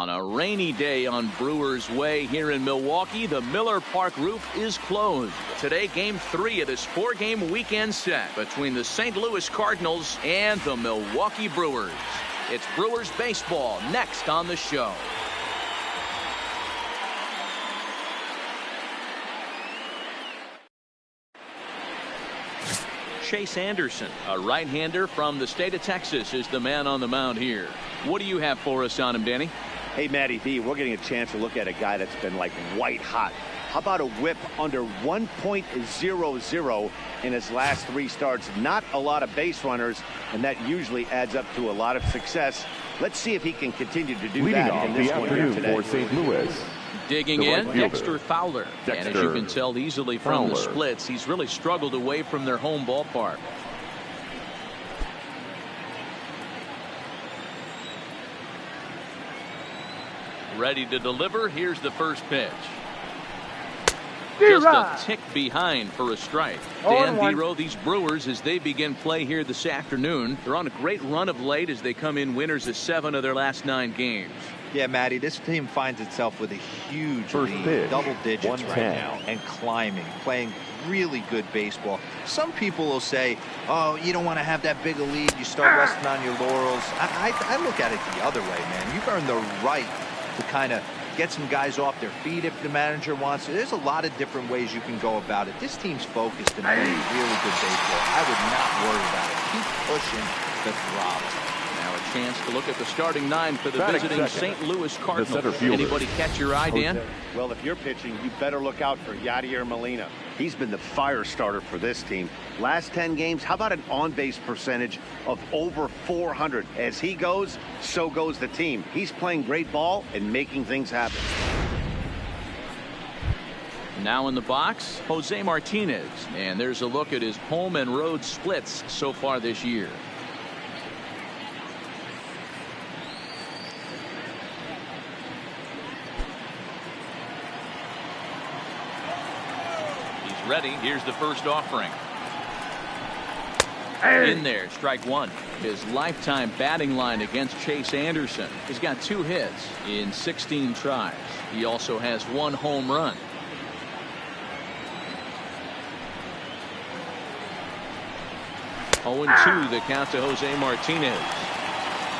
On a rainy day on Brewers Way here in Milwaukee, the Miller Park roof is closed. Today, Game 3 of this 4-game weekend set between the St. Louis Cardinals and the Milwaukee Brewers. It's Brewers baseball next on the show. Chase Anderson, a right-hander from the state of Texas, is the man on the mound here. What do you have for us on him, Danny? Hey, Matty V, we're getting a chance to look at a guy that's been like white hot. How about a whip under 1.00 in his last 3 starts? Not a lot of base runners, and that usually adds up to a lot of success. Let's see if he can continue to do that in this one here today. For St. Louis. Digging in, Dexter Fowler. And as you can tell easily from the splits, he's really struggled away from their home ballpark. Ready to deliver. Here's the first pitch. Just a tick behind for a strike. Dan Vero, these Brewers, as they begin play here this afternoon, they're on a great run of late as they come in winners of 7 of their last 9 games. Yeah, Matty, this team finds itself with a huge first lead, pitch, double digits right 110. now, and climbing, playing really good baseball. Some people will say, oh, you don't want to have that big a lead, you start resting on your laurels. I look at it the other way, man. You've earned the right to kind of get some guys off their feet if the manager wants to. There's a lot of different ways you can go about it. This team's focused and playing really good baseball. I would not worry about it. Keep pushing the throttle. Now a chance to look at the starting 9 for the visiting St. Louis Cardinals. Anybody catch your eye, Dan? Well, if you're pitching, you better look out for Yadier Molina. He's been the fire starter for this team. Last 10 games, how about an on-base percentage of over 400? As he goes, so goes the team. He's playing great ball and making things happen. Now in the box, Jose Martinez. And there's a look at his home and road splits so far this year. Ready. Here's the first offering. In there, strike 1. His lifetime batting line against Chase Anderson. He's got 2 hits in 16 tries. He also has 1 home run. Oh, and 2 the count to Jose Martinez.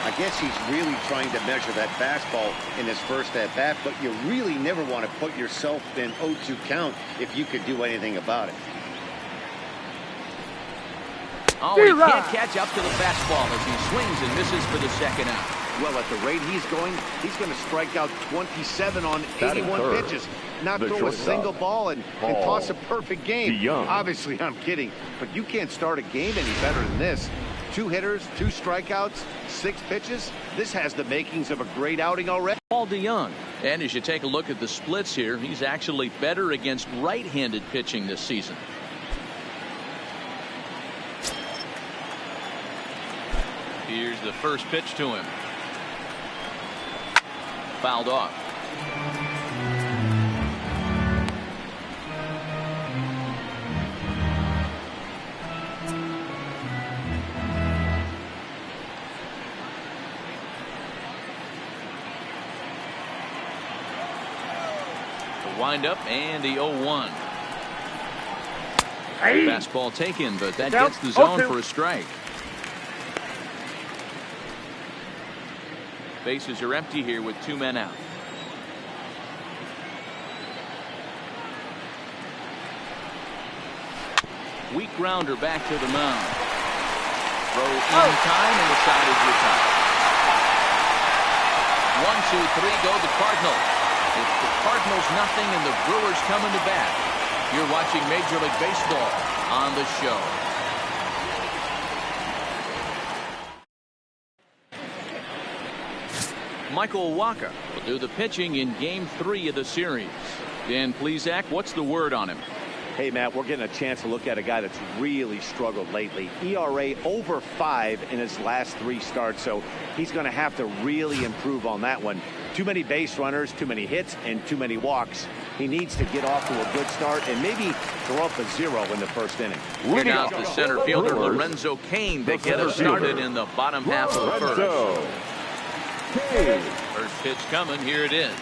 I guess he's really trying to measure that fastball in his first at-bat, but you really never want to put yourself in 0-2 count if you could do anything about it. Oh, he can't catch up to the fastball as he swings and misses for the second out. Well, at the rate he's going to strike out 27 on 81 pitches. Not throw a single ball and toss a perfect game. Obviously, I'm kidding, but you can't start a game any better than this. 2 hitters, 2 strikeouts, 6 pitches. This has the makings of a great outing already. Paul DeYoung. And as you take a look at the splits here, he's actually better against right-handed pitching this season. Here's the first pitch to him. Fouled off. Wind up and the 0-1. Fastball taken, but that gets the zone for a strike. Bases are empty here with 2 men out. Weak grounder back to the mound. Throw in time and the side is retired. 1-2-3 go the Cardinals. It's the Cardinals nothing and the Brewers coming to bat. You're watching Major League Baseball on the show. Michael Wacha will do the pitching in Game 3 of the series. Dan Plesac, what's the word on him? Hey, Matt, we're getting a chance to look at a guy that's really struggled lately. ERA over 5 in his last 3 starts, so he's going to have to really improve on that one. Too many base runners, too many hits, and too many walks. He needs to get off to a good start and maybe throw up a 0 in the first inning. Here now the center fielder Lorenzo Cain to get us started in the bottom half of the first. First pitch coming. Here it is.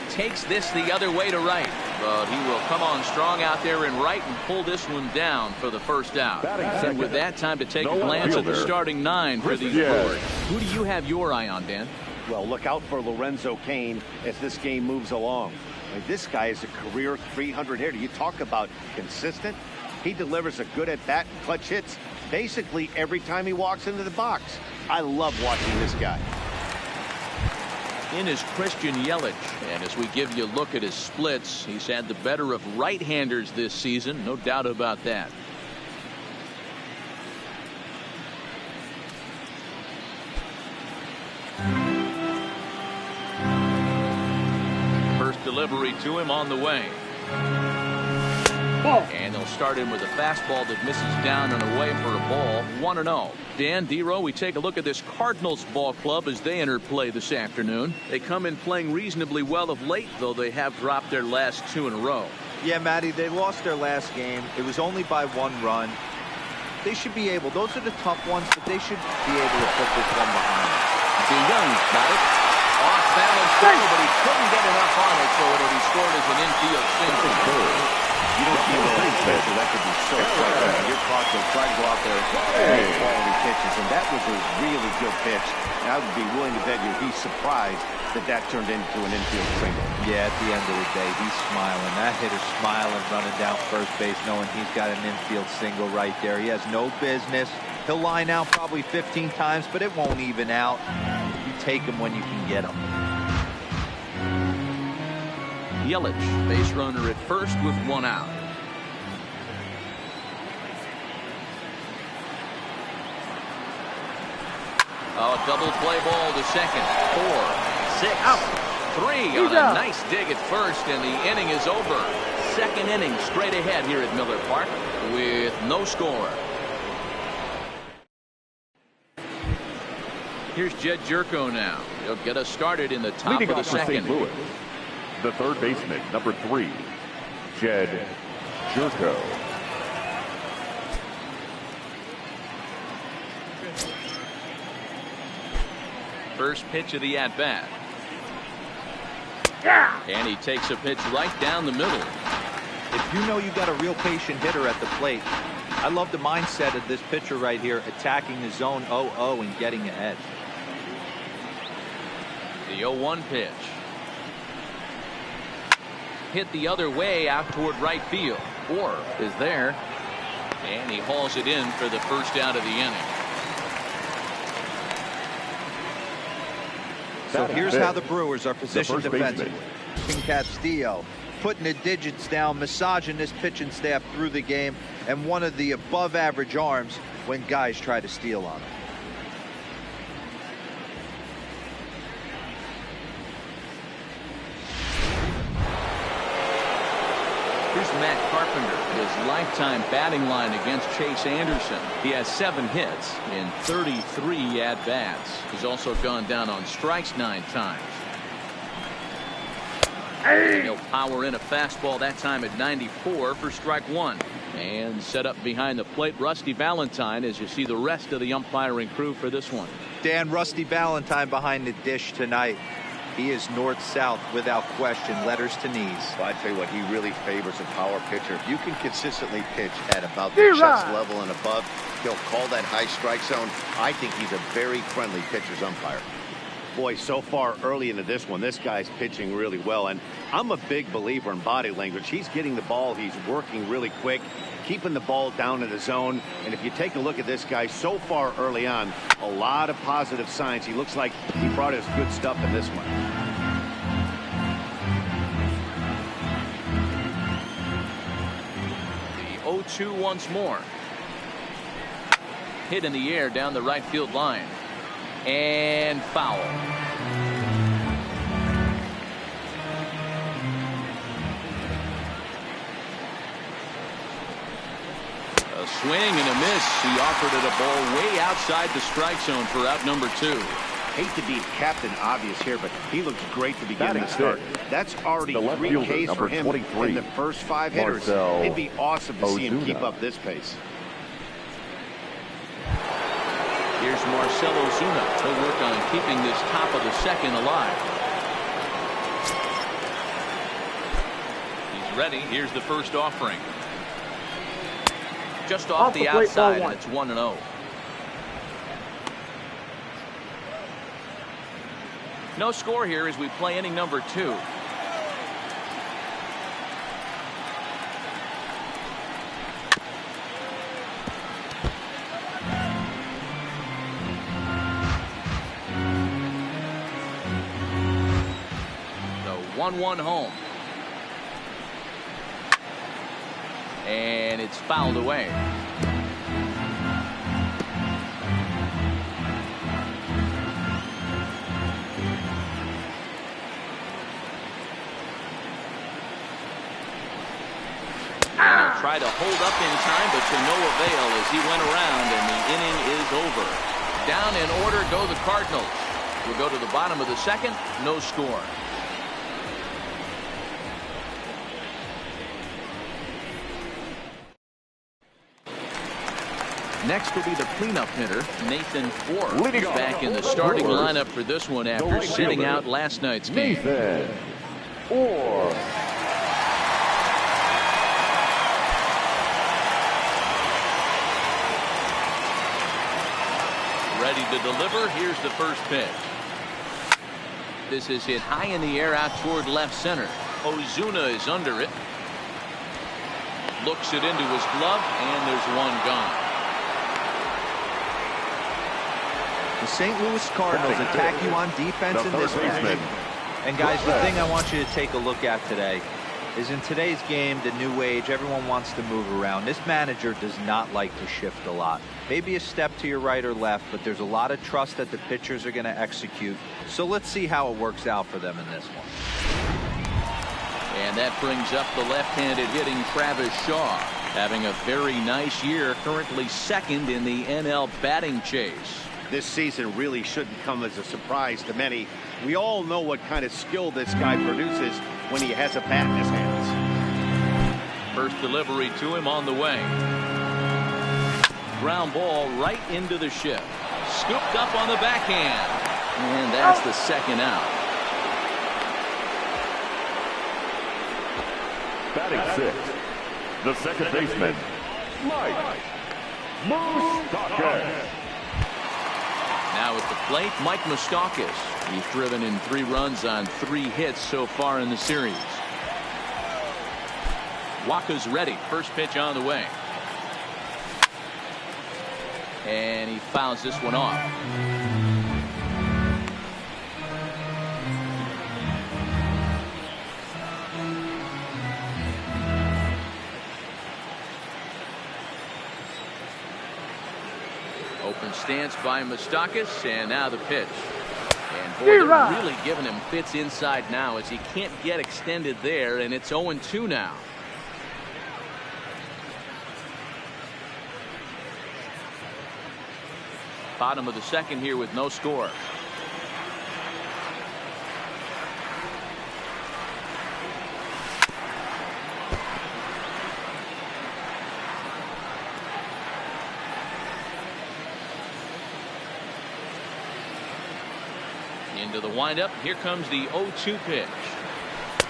Takes this the other way to right, but he will come on strong out there in right and pull this one down for the first out. And with that, time to take a glance at the starting 9 for these Brewers. Who do you have your eye on, Dan? Well, look out for Lorenzo Cain as this game moves along. Like, this guy is a career 300 hitter. You talk about consistent. He delivers a good at bat and clutch hits basically every time he walks into the box. I love watching this guy. In is Christian Yelich, and as we give you a look at his splits, he's had the better of right-handers this season, no doubt about that. First delivery to him on the way. And they'll start him with a fastball that misses down and away for a ball. 1-0. Dan, D-Row, we take a look at this Cardinals ball club as they enter play this afternoon. They come in playing reasonably well of late, though they have dropped their last 2 in a row. Yeah, Matty, they lost their last game. It was only by 1 run. They should be able, those are the tough ones, but they should be able to put this one behind them. Young got it. Off balance goal, but he couldn't get enough on it, so it'll be scored as an infield single. You don't feel a pitcher that could be so frustrating. You're caught trying to go out there and make quality pitches, and that was a really good pitch. And I would be willing to bet you he's surprised that that turned into an infield single. Yeah, at the end of the day, he's smiling. That hitter's smiling, running down first base, knowing he's got an infield single right there. He has no business. He'll line out probably 15 times, but it won't even out. You take him when you can get him. Yelich, base runner at first with 1 out. Oh, double play ball to second. 4, 6, out. 3 on a nice dig at first, and the inning is over. Second inning straight ahead here at Miller Park with no score. Here's Jed Jerko now. He'll get us started in the top of the second. St. Louis, the third baseman, number 3, Jed Jerko. First pitch of the at-bat. And he takes a pitch right down the middle. If you know you got a real patient hitter at the plate, I love the mindset of this pitcher right here, attacking the zone 0-0 and getting ahead. The 0-1 pitch. Hit the other way out toward right field. 4 is there. And he hauls it in for the first out of the inning. So here's how the Brewers are positioned defensively. Castillo putting the digits down, massaging this pitching staff through the game, and one of the above average arms when guys try to steal on him. Here's Matt Carpenter, his lifetime batting line against Chase Anderson. He has 7 hits in 33 at-bats. He's also gone down on strikes 9 times. And he'll power in a fastball that time at 94 for strike 1. And set up behind the plate, Rusty Valentine, as you see the rest of the umpiring crew for this one. Dan, Rusty Valentine behind the dish tonight. He is north-south without question, letters to knees. Well, I tell you what, he really favors a power pitcher. If you can consistently pitch at about the chest level and above, he'll call that high strike zone. I think he's a very friendly pitcher's umpire. Boy, so far early into this one, this guy's pitching really well, and I'm a big believer in body language. He's getting the ball, he's working really quick, keeping the ball down in the zone. And if you take a look at this guy so far early on, a lot of positive signs. He looks like he brought his good stuff in this one. The 0-2 once more. Hit in the air down the right field line. And foul. A swing and a miss. He offered it a ball way outside the strike zone for out number 2. Hate to be Captain Obvious here, but he looks great to begin the start. That's already 3 Ks for him in the first 5 hitters. It'd be awesome to see him keep up this pace. Here's Marcell Ozuna. He'll work on keeping this top of the second alive. He's ready. Here's the first offering. Just off the outside, and it's 1-0. No score here as we play inning number 2. The 1-1 home. And it's fouled away. Try to hold up in time, but to no avail as he went around, and the inning is over. Down in order go the Cardinals. We'll go to the bottom of the second. No score. Next will be the cleanup hitter, Nathan Ford. He's back in the starting lineup for this one after sitting out last night's game. Nathan Ford. Ready to deliver. Here's the first pitch. This is hit high in the air out toward left center. Ozuna is under it. Looks it into his glove, and there's one gone. The St. Louis Cardinals attack you on defense in this game. And guys, the thing I want you to take a look at today is in today's game, the new age, everyone wants to move around. This manager does not like to shift a lot. Maybe a step to your right or left, but there's a lot of trust that the pitchers are going to execute. So let's see how it works out for them in this one. And that brings up the left-handed hitting Travis Shaw, having a very nice year, currently second in the NL batting chase. This season really shouldn't come as a surprise to many. We all know what kind of skill this guy produces when he has a bat in his hands. First delivery to him on the way. Ground ball right into the shift. Scooped up on the backhand. And that's the second out. Batting 6, the second baseman, Mike Moustakas. Now at the plate, Mike Moustakas. He's driven in 3 runs on 3 hits so far in the series. Waka's ready. First pitch on the way. And he fouls this one off. Open stance by Moustakas, and now the pitch. And boy, they're really giving him fits inside now as he can't get extended there, and it's 0-2 now. Bottom of the second here with no score. Into the windup. Here comes the 0-2 pitch.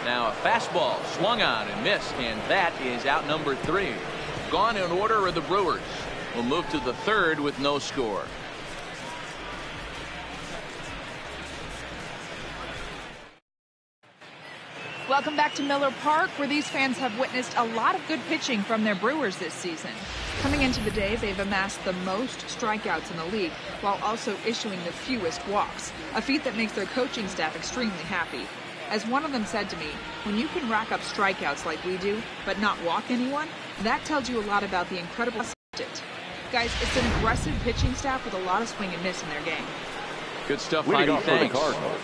Now a fastball swung on and missed, and that is out number 3. Gone in order are the Brewers. We'll move to the third with no score. Welcome back to Miller Park, where these fans have witnessed a lot of good pitching from their Brewers this season. Coming into the day, they've amassed the most strikeouts in the league, while also issuing the fewest walks, a feat that makes their coaching staff extremely happy. As one of them said to me, when you can rack up strikeouts like we do, but not walk anyone, that tells you a lot about the incredible it. Guys, it's an aggressive pitching staff with a lot of swing and miss in their game. Good stuff, Heidi. Thanks.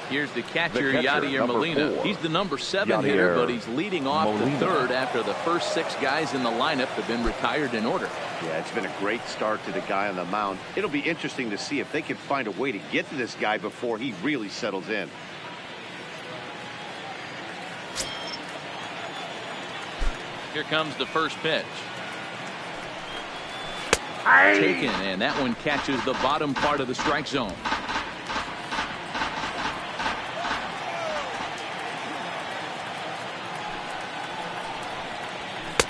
Here's the catcher, Yadier Molina. 4. He's the number 7 hitter, but he's leading off the third after the first 6 guys in the lineup have been retired in order. Yeah, it's been a great start to the guy on the mound. It'll be interesting to see if they can find a way to get to this guy before he really settles in. Here comes the first pitch. Taken, and that one catches the bottom part of the strike zone.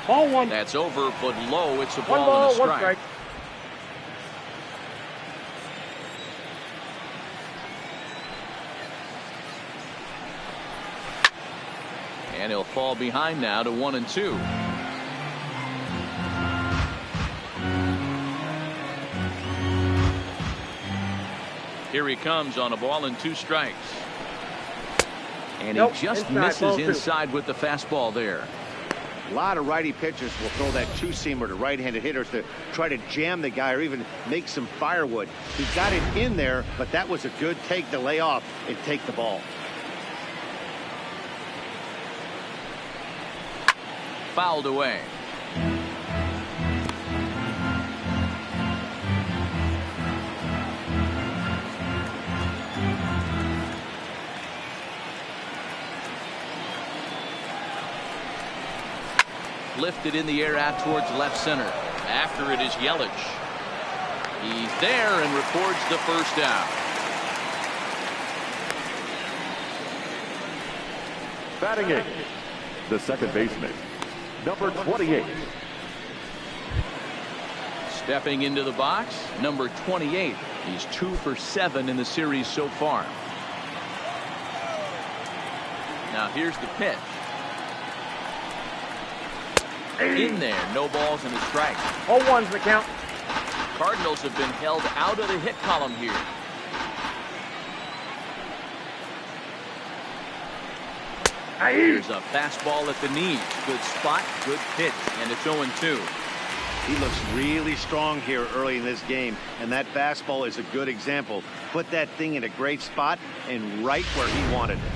Ball one. That's over, but low. It's a ball, One ball, and a strike. one strike. And he'll fall behind now to 1-2. Here he comes on a ball and 2 strikes. And he just misses inside with the fastball there. A lot of righty pitchers will throw that two-seamer to right-handed hitters to try to jam the guy or even make some firewood. He got it in there, but that was a good take to lay off and take the ball. Fouled away. Lifted in the air out towards left center. After it is Yelich. He's there and records the first out. Batting eighth, the second baseman, number 28. Stepping into the box, number 28. He's 2 for 7 in the series so far. Now here's the pitch. In there, no balls and a strike. 0-1's the count. Cardinals have been held out of the hit column here. Here's a fastball at the knees. Good spot, good pitch, and it's 0-2. He looks really strong here early in this game, and that fastball is a good example. Put that thing in a great spot and right where he wanted it.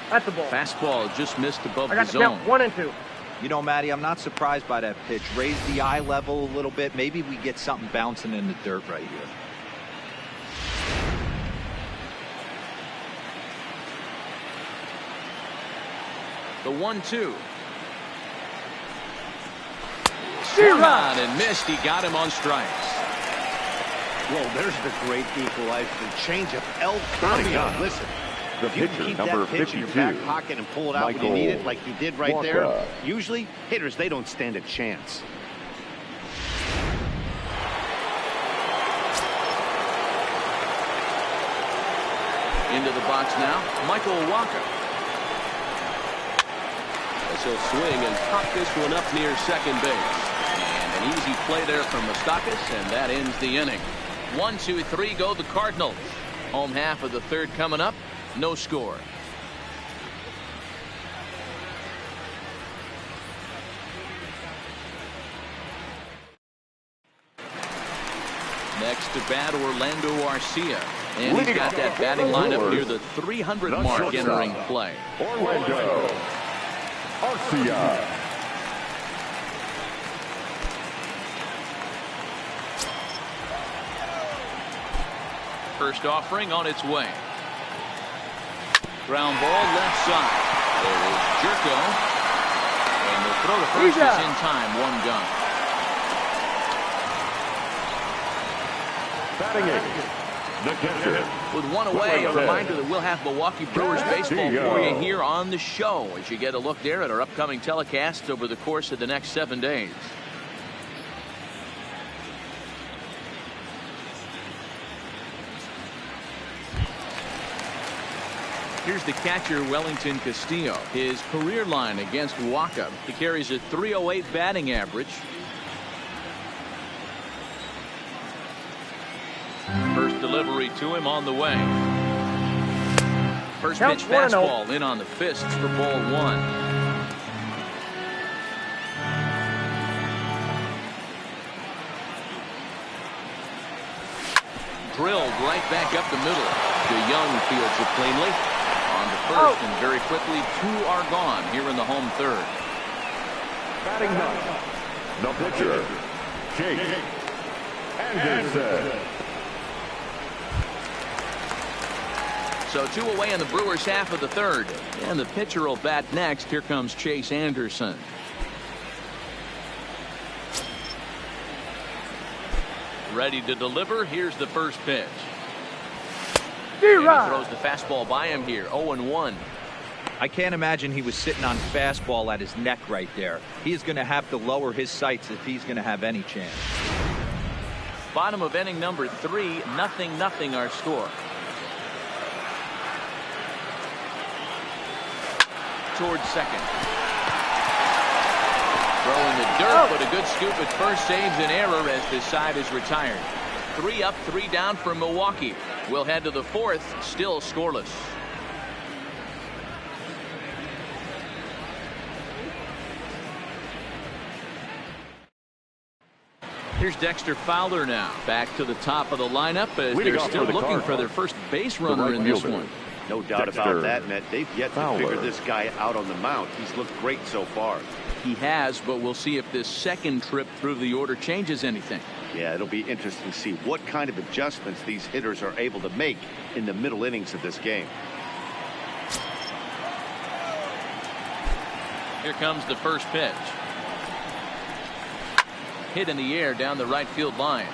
That's the ball. Fastball just missed above I the got the zone. count. 1-2. You know, Matty, I'm not surprised by that pitch. Raise the eye level a little bit. Maybe we get something bouncing in the dirt right here. The 1-2. Swung on and missed. He got him on strikes. Well, there's the great equalizer. The change of El Cardinals. Listen, The if you pitcher, keep number that pitch in your 52, back pocket and pull it out when you need it, like he did right there, usually hitters, they don't stand a chance. Into the box now, Michael Walker. As he'll swing and pop this one up near second base. And an easy play there from Moustakas, and that ends the inning. 1, 2, 3 go the Cardinals. Home half of the third coming up. No score. Next to bat, Orlando Arcia. And he's got that batting lineup near the 300 mark entering play. Orlando Arcia. First offering on its way. Ground ball left side. There is Jerko. And the throw to first is in time. 1 gun. Batting eighth, the catcher. With 1 away, a reminder that we'll have Milwaukee Brewers baseball for you here on the show as you get a look there at our upcoming telecasts over the course of the next 7 days. Here's the catcher, Wellington Castillo. His career line against Waka. He carries a .308 batting average. First delivery to him on the way. First pitch fastball in on the fists for ball 1. Drilled right back up the middle. DeYoung fields it cleanly. On to first, and very quickly 2 are gone here in the home third. Batting ninth, the pitcher, Jake Anderson. So 2 away in the Brewers half of the third. And the pitcher will bat next. Here comes Chase Anderson. Ready to deliver. Here's the first pitch. And he throws the fastball by him here. 0-1. I can't imagine he was sitting on fastball at his neck right there. He's going to have to lower his sights if he's going to have any chance. Bottom of inning number 3, 0-0 our score. Towards second. Throwing the dirt, but a good scoop at first saves an error as this side is retired. 3 up, 3 down for Milwaukee. We'll head to the 4th, still scoreless. Here's Dexter Fowler now. Back to the top of the lineup as they're still looking for their first base runner in this one. No doubt about that, Matt. They've yet to figure this guy out on the mound. He's looked great so far. He has, but we'll see if this second trip through the order changes anything. Yeah, it'll be interesting to see what kind of adjustments these hitters are able to make in the middle innings of this game. Here comes the first pitch. Hit in the air down the right field line,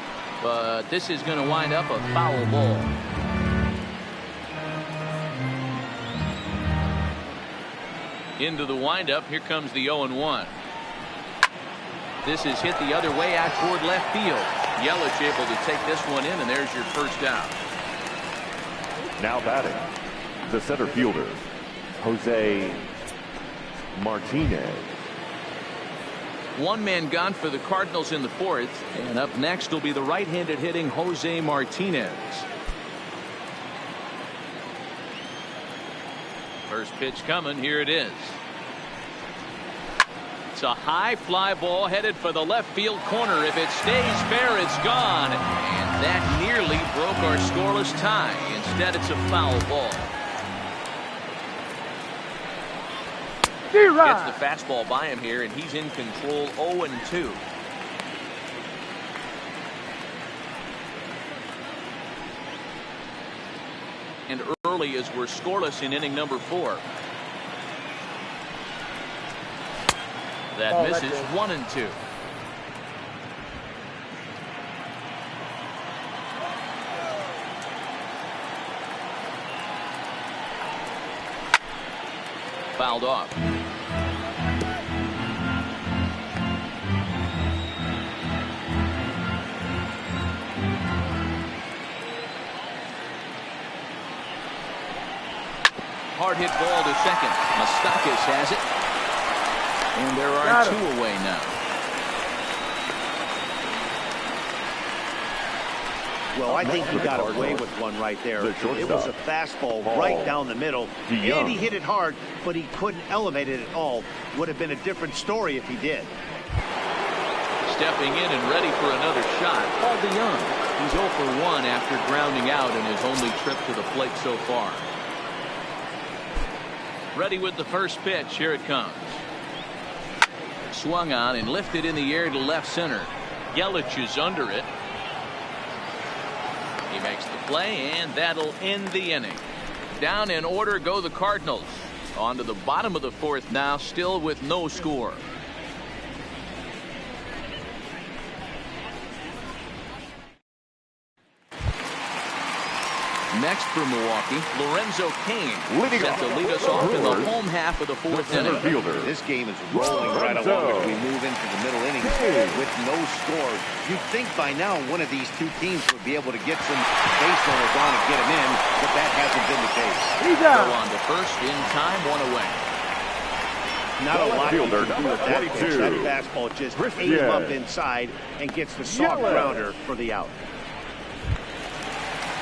but this is going to wind up a foul ball. Into the windup. Here comes the 0-1. This is hit the other way out toward left field. Yelich able to take this one in, and there's your first out. Now batting, the center fielder, Jose Martinez. 1 man gone for the Cardinals in the 4th, and up next will be the right-handed hitting Jose Martinez. First pitch coming. Here it is. It's a high fly ball headed for the left field corner. If it stays fair, it's gone. And that nearly broke our scoreless tie. Instead, it's a foul ball. Gets the fastball by him here, and he's in control. 0-2. And early as we're scoreless in inning number 4. That misses. 1-2. Fouled off. Hard hit ball to second. Moustakas has it. And there are 2 away now. Well, I think he got away with one right there. It was a fastball right down the middle. And he hit it hard, but he couldn't elevate it at all. Would have been a different story if he did. Stepping in and ready for another shot. Paul DeYoung. He's 0 for 1 after grounding out in his only trip to the plate so far. Ready with the first pitch. Here it comes. Swung on and lifted in the air to left center. Yelich is under it. He makes the play, and that'll end the inning. Down in order go the Cardinals. On to the bottom of the 4th now, still with no score. Next for Milwaukee, Lorenzo Cain set to lead us off in the home half of the 4th inning. This game is rolling right along as we move into the middle innings with no score. You'd think by now one of these 2 teams would be able to get some base runners on and get them in, but that hasn't been the case. Go on to first in time, 1 away. Not a lot you can do with that pitch. That fastball just aims up inside and gets the soft grounder for the out.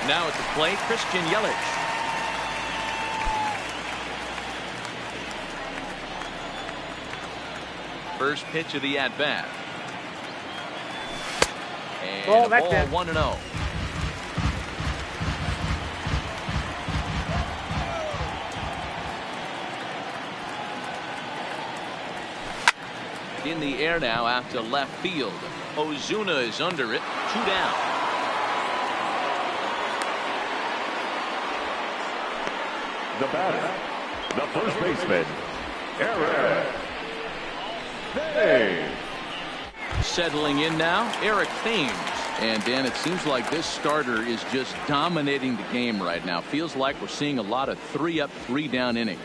Now at the plate, Christian Yelich. First pitch of the at-bat. And ball 1-0. In the air now out to left field. Ozuna is under it. 2 down. The batter, the first baseman, Eric Thames. Settling in now, Eric Thames. And Dan, it seems like this starter is just dominating the game right now. Feels like we're seeing a lot of 3-up, 3-down innings.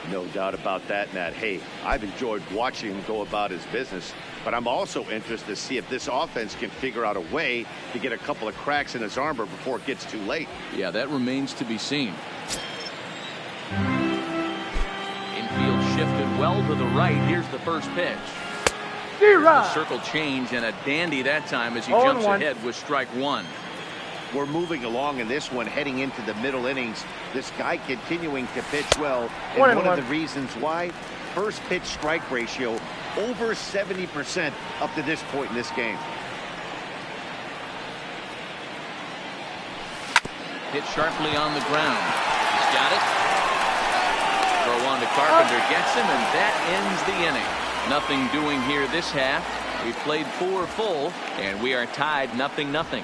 No doubt about that, Matt. Hey, I've enjoyed watching him go about his business, but I'm also interested to see if this offense can figure out a way to get a couple of cracks in his armor before it gets too late. Yeah, that remains to be seen. Infield shifted well to the right. Here's the first pitch. A circle change and a dandy that time as he jumps ahead with strike one. We're moving along in this one, heading into the middle innings. This guy continuing to pitch well. And one of the reasons why, first pitch strike ratio over 70% up to this point in this game. Hit sharply on the ground. He's got it. Throw on to Carpenter, gets him, and that ends the inning. Nothing doing here this half. We played 4 full, and we are tied 0-0.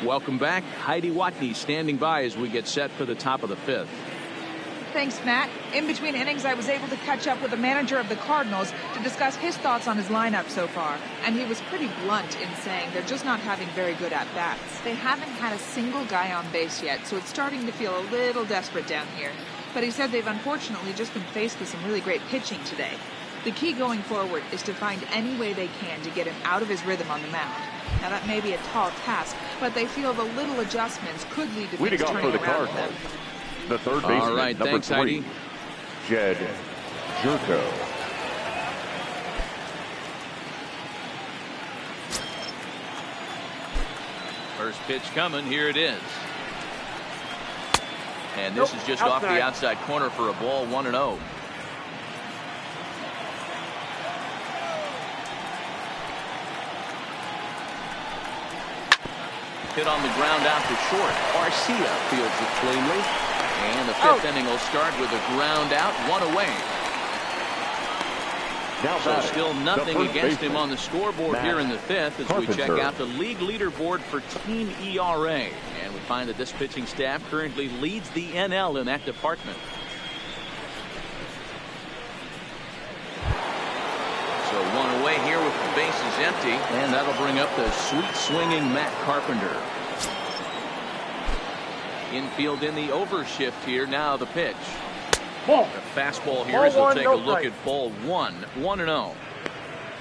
Welcome back. Heidi Watney standing by as we get set for the top of the 5th. Thanks, Matt. In between innings, I was able to catch up with the manager of the Cardinals to discuss his thoughts on his lineup so far. And he was pretty blunt in saying they're just not having very good at-bats. They haven't had a single guy on base yet, so it's starting to feel a little desperate down here. But he said they've unfortunately just been faced with some really great pitching today. The key going forward is to find any way they can to get him out of his rhythm on the mound. Now, that may be a tall task, but they feel the little adjustments could lead to things turning around for them. The third baseman, all right, number thanks, 3, Heidi. Jed Jerko. First pitch coming. Here it is. And this is just off the outside corner for a ball, 1-0. Hit on the ground out to short. Garcia fields it cleanly. And the 5th inning will start with a ground out, 1 away. Now so still nothing against him on the scoreboard here in the 5th as we check out the league leaderboard for team ERA. And we find that this pitching staff currently leads the NL in that department. So 1 away here with the bases empty. And that'll bring up the sweet swinging Matt Carpenter. Infield in the overshift here. Now the pitch. Ball. The fastball here as we'll take a look at ball 1. 1-0.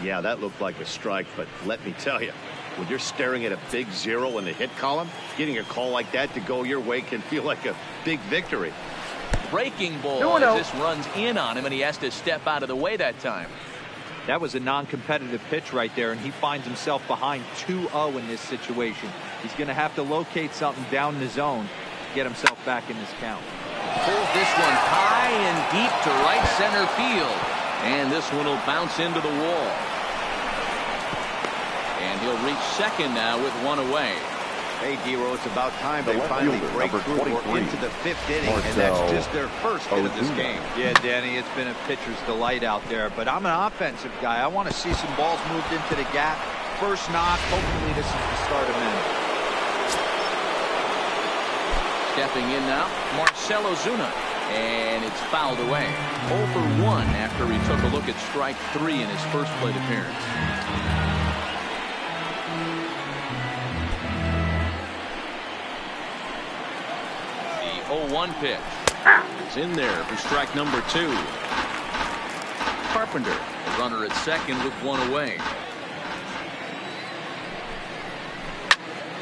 Yeah, that looked like a strike, but let me tell you, when you're staring at a big 0 in the hit column, getting a call like that to go your way can feel like a big victory. Breaking ball as this runs in on him, and he has to step out of the way that time. That was a non-competitive pitch right there, and he finds himself behind 2-0 in this situation. He's going to have to locate something down the zone to get himself back in this count. Pulls this one high and deep to right center field. And this one will bounce into the wall. And he'll reach second now with 1 away. Hey, D-Row, it's about time they finally break through. We're into the 5th inning, and that's just their first hit of this game. Yeah, Danny, it's been a pitcher's delight out there, but I'm an offensive guy. I want to see some balls moved into the gap. First knock, hopefully this is the start of it. Stepping in now, Marcell Ozuna. And it's fouled away. 0 for 1 after he took a look at strike 3 in his first plate appearance. The 0-1 pitch. It's in there for strike number 2. Carpenter, the runner at second with 1 away.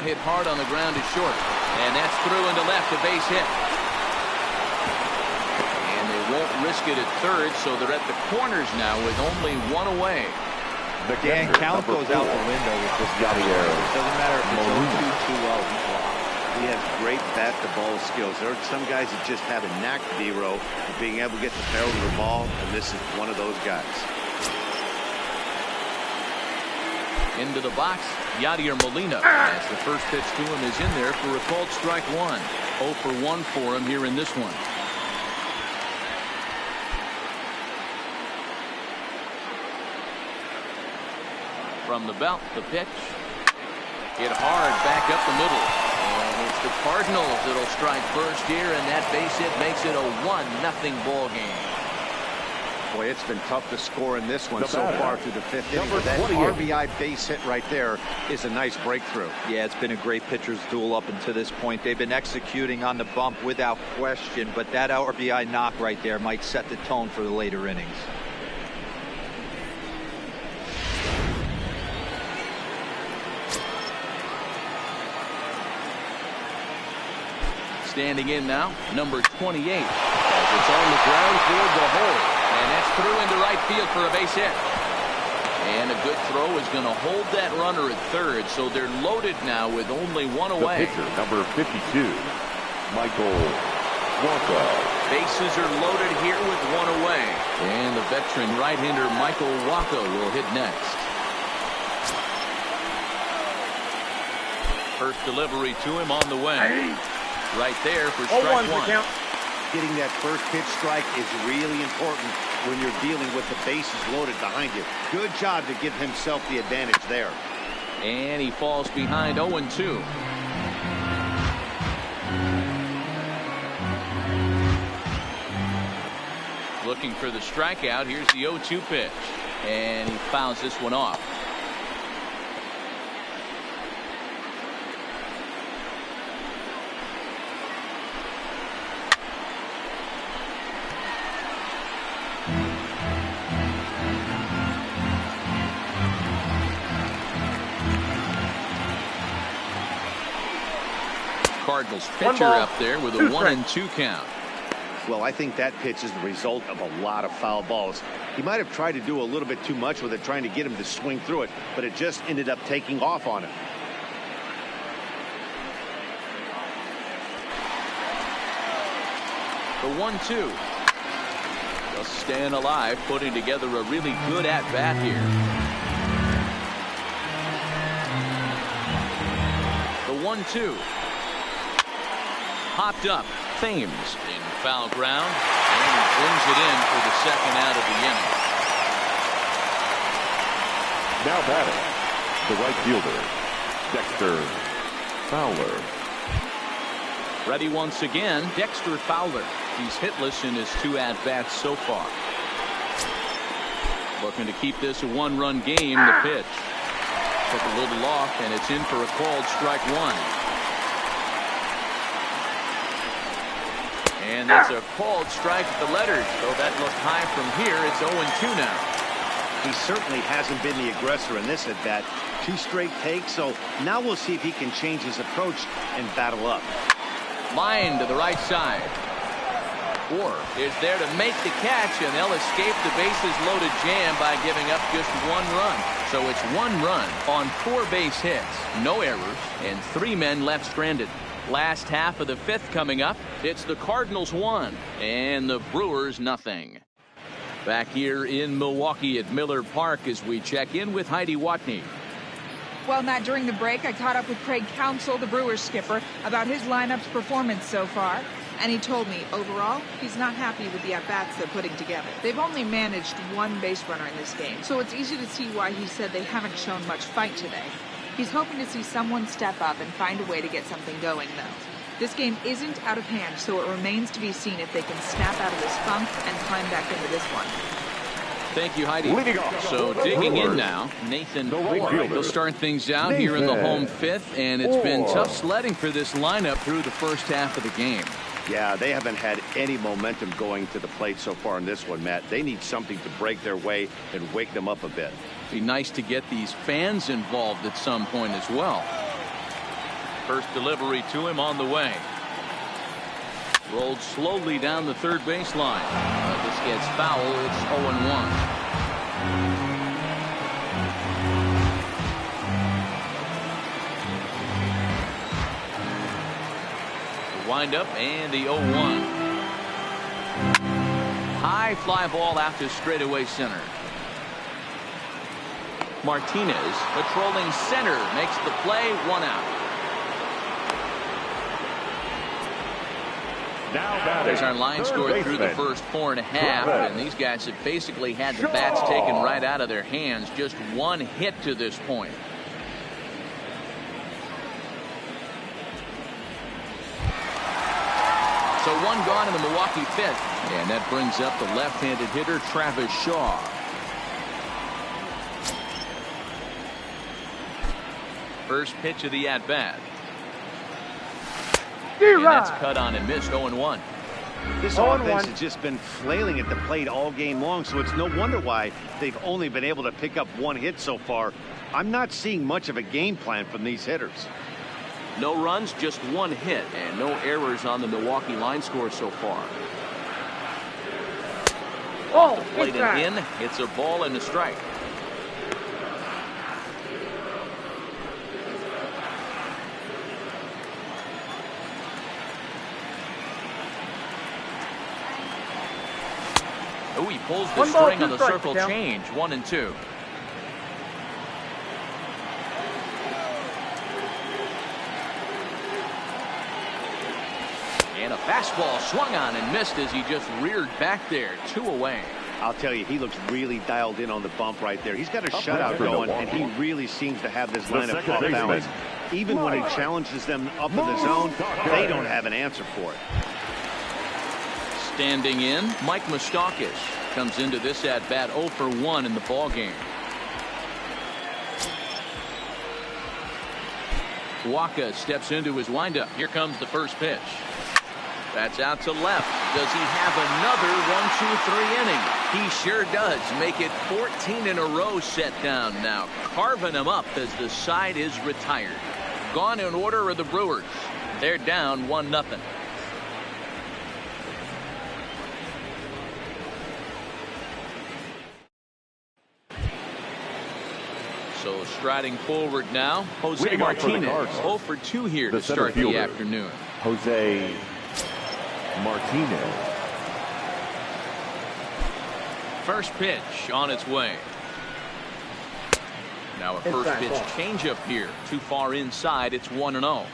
Hit hard on the ground to short. And that's through into left, a base hit. And they won't risk it at third, so they're at the corners now with only 1 away. The count goes out the window with this guy. It doesn't matter if it's 0-2, 2-0. He has great bat-to-ball skills. There are some guys that just have a knack, D-Row, of being able to get the barrel of the ball, and this is one of those guys. Into the box, Yadier Molina. As the first pitch to him is in there for a called strike 1. 0 for 1 for him here in this one. From the belt, the pitch. Hit hard back up the middle. And it's It's the Cardinals that'll strike first here, and that base hit makes it a 1-0 ball game. Boy, it's been tough to score in this one The so batter, far through the fifth inning. number But that 28. RBI base hit right there is a nice breakthrough. Yeah, it's been a great pitcher's duel up until this point. They've been executing on the bump without question, but that RBI knock right there might set the tone for the later innings. Standing in now, number 28. As it's on the ground toward the hole. And that's through into right field for a base hit. And a good throw is going to hold that runner at third. So they're loaded now with only one The away. pitcher, number 52, Michael Walker. Bases are loaded here with one away. And the veteran right-hander Michael Walker will hit next. First delivery to him on the way. Right there for strike 0-1's the one. count. Getting that first pitch strike is really important when you're dealing with the bases loaded behind you. Good job to give himself the advantage there. And he falls behind 0-2. Looking for the strikeout. Here's the 0-2 pitch. And he fouls this one off. Cardinals pitcher up there with a 1-2 count. Well, I think that pitch is the result of a lot of foul balls. He might have tried to do a little bit too much with it, trying to get him to swing through it, but it just ended up taking off on him. The 1-2. Just staying alive, putting together a really good at-bat here. The 1-2. Popped up. Thames in foul ground, and he brings it in for the second out of the inning. Now batting, the right fielder, Dexter Fowler. Ready once again, Dexter Fowler. He's hitless in his 2 at-bats so far. Looking to keep this a 1-run game. The pitch. Took a little off, and it's in for a called strike 1. And that's a called strike at the letters. So that looked high from here. It's 0-2 now. He certainly hasn't been the aggressor in this at-bat. 2 straight takes, so now we'll see if he can change his approach and battle up. Line to the right side. Or is there to make the catch, and they'll escape the bases loaded jam by giving up just 1 run. So it's 1 run on 4 base hits, no errors, and 3 men left stranded. Last half of the 5th coming up. It's the Cardinals 1 and the Brewers nothing. Back here in Milwaukee at Miller Park as we check in with Heidi Watney. Well, Matt, during the break, I caught up with Craig Counsell, the Brewers skipper, about his lineup's performance so far. And he told me, overall, he's not happy with the at-bats they're putting together. They've only managed 1 base runner in this game, so it's easy to see why he said they haven't shown much fight today. He's hoping to see someone step up and find a way to get something going, though. This game isn't out of hand, so it remains to be seen if they can snap out of this funk and climb back into this one. Thank you, Heidi. Leading off, so digging in now, Nathan right Ford. fielder, He'll start things out here in the home 5th, and it's been tough sledding for this lineup through the first half of the game. Yeah, they haven't had any momentum going to the plate so far in this one, Matt. They need something to break their way and wake them up a bit. Be nice to get these fans involved at some point as well. First delivery to him on the way. Rolled slowly down the third baseline. This gets foul. It's 0-1. Wind up and the 0-1. High fly ball out to straightaway center. Martinez patrolling center makes the play, 1 out. Now batting, There's our line score through the first 4.5, and these guys have basically had the bats taken right out of their hands. Just 1 hit to this point. So one gone in the Milwaukee fifth. And that brings up the left-handed hitter, Travis Shaw. First pitch of the at-bat. And that's cut on and missed. 0-1. This offense has just been flailing at the plate all game long, so it's no wonder why they've only been able to pick up one hit so far. I'm not seeing much of a game plan from these hitters. No runs, just one hit, and no errors on the Milwaukee line score so far. Oh, Played and in. It's a ball and a strike. Oh, he pulls the string on the circle change. 1-2. And a fastball swung on and missed as he just reared back there. 2 away. I'll tell you, he looks really dialed in on the bump right there. He's got a shutout going, and he really seems to have this lineup off balance. Even when he challenges them up in the zone, they don't have an answer for it. Standing in, Mike Moustakas comes into this at bat 0 for 1 in the ball game. Waka steps into his windup. Here comes the first pitch. That's out to left. Does he have another 1, 2, 3 inning? He sure does. Make it 14 in a row set down now. Carving him up as the side is retired. Gone in order are the Brewers. They're down 1-0. So striding forward now, Jose Martinez. 0 for 2 here to start the afternoon. Jose Martinez. First pitch on its way. Now a first pitch changeup here. Too far inside. It's 1-0.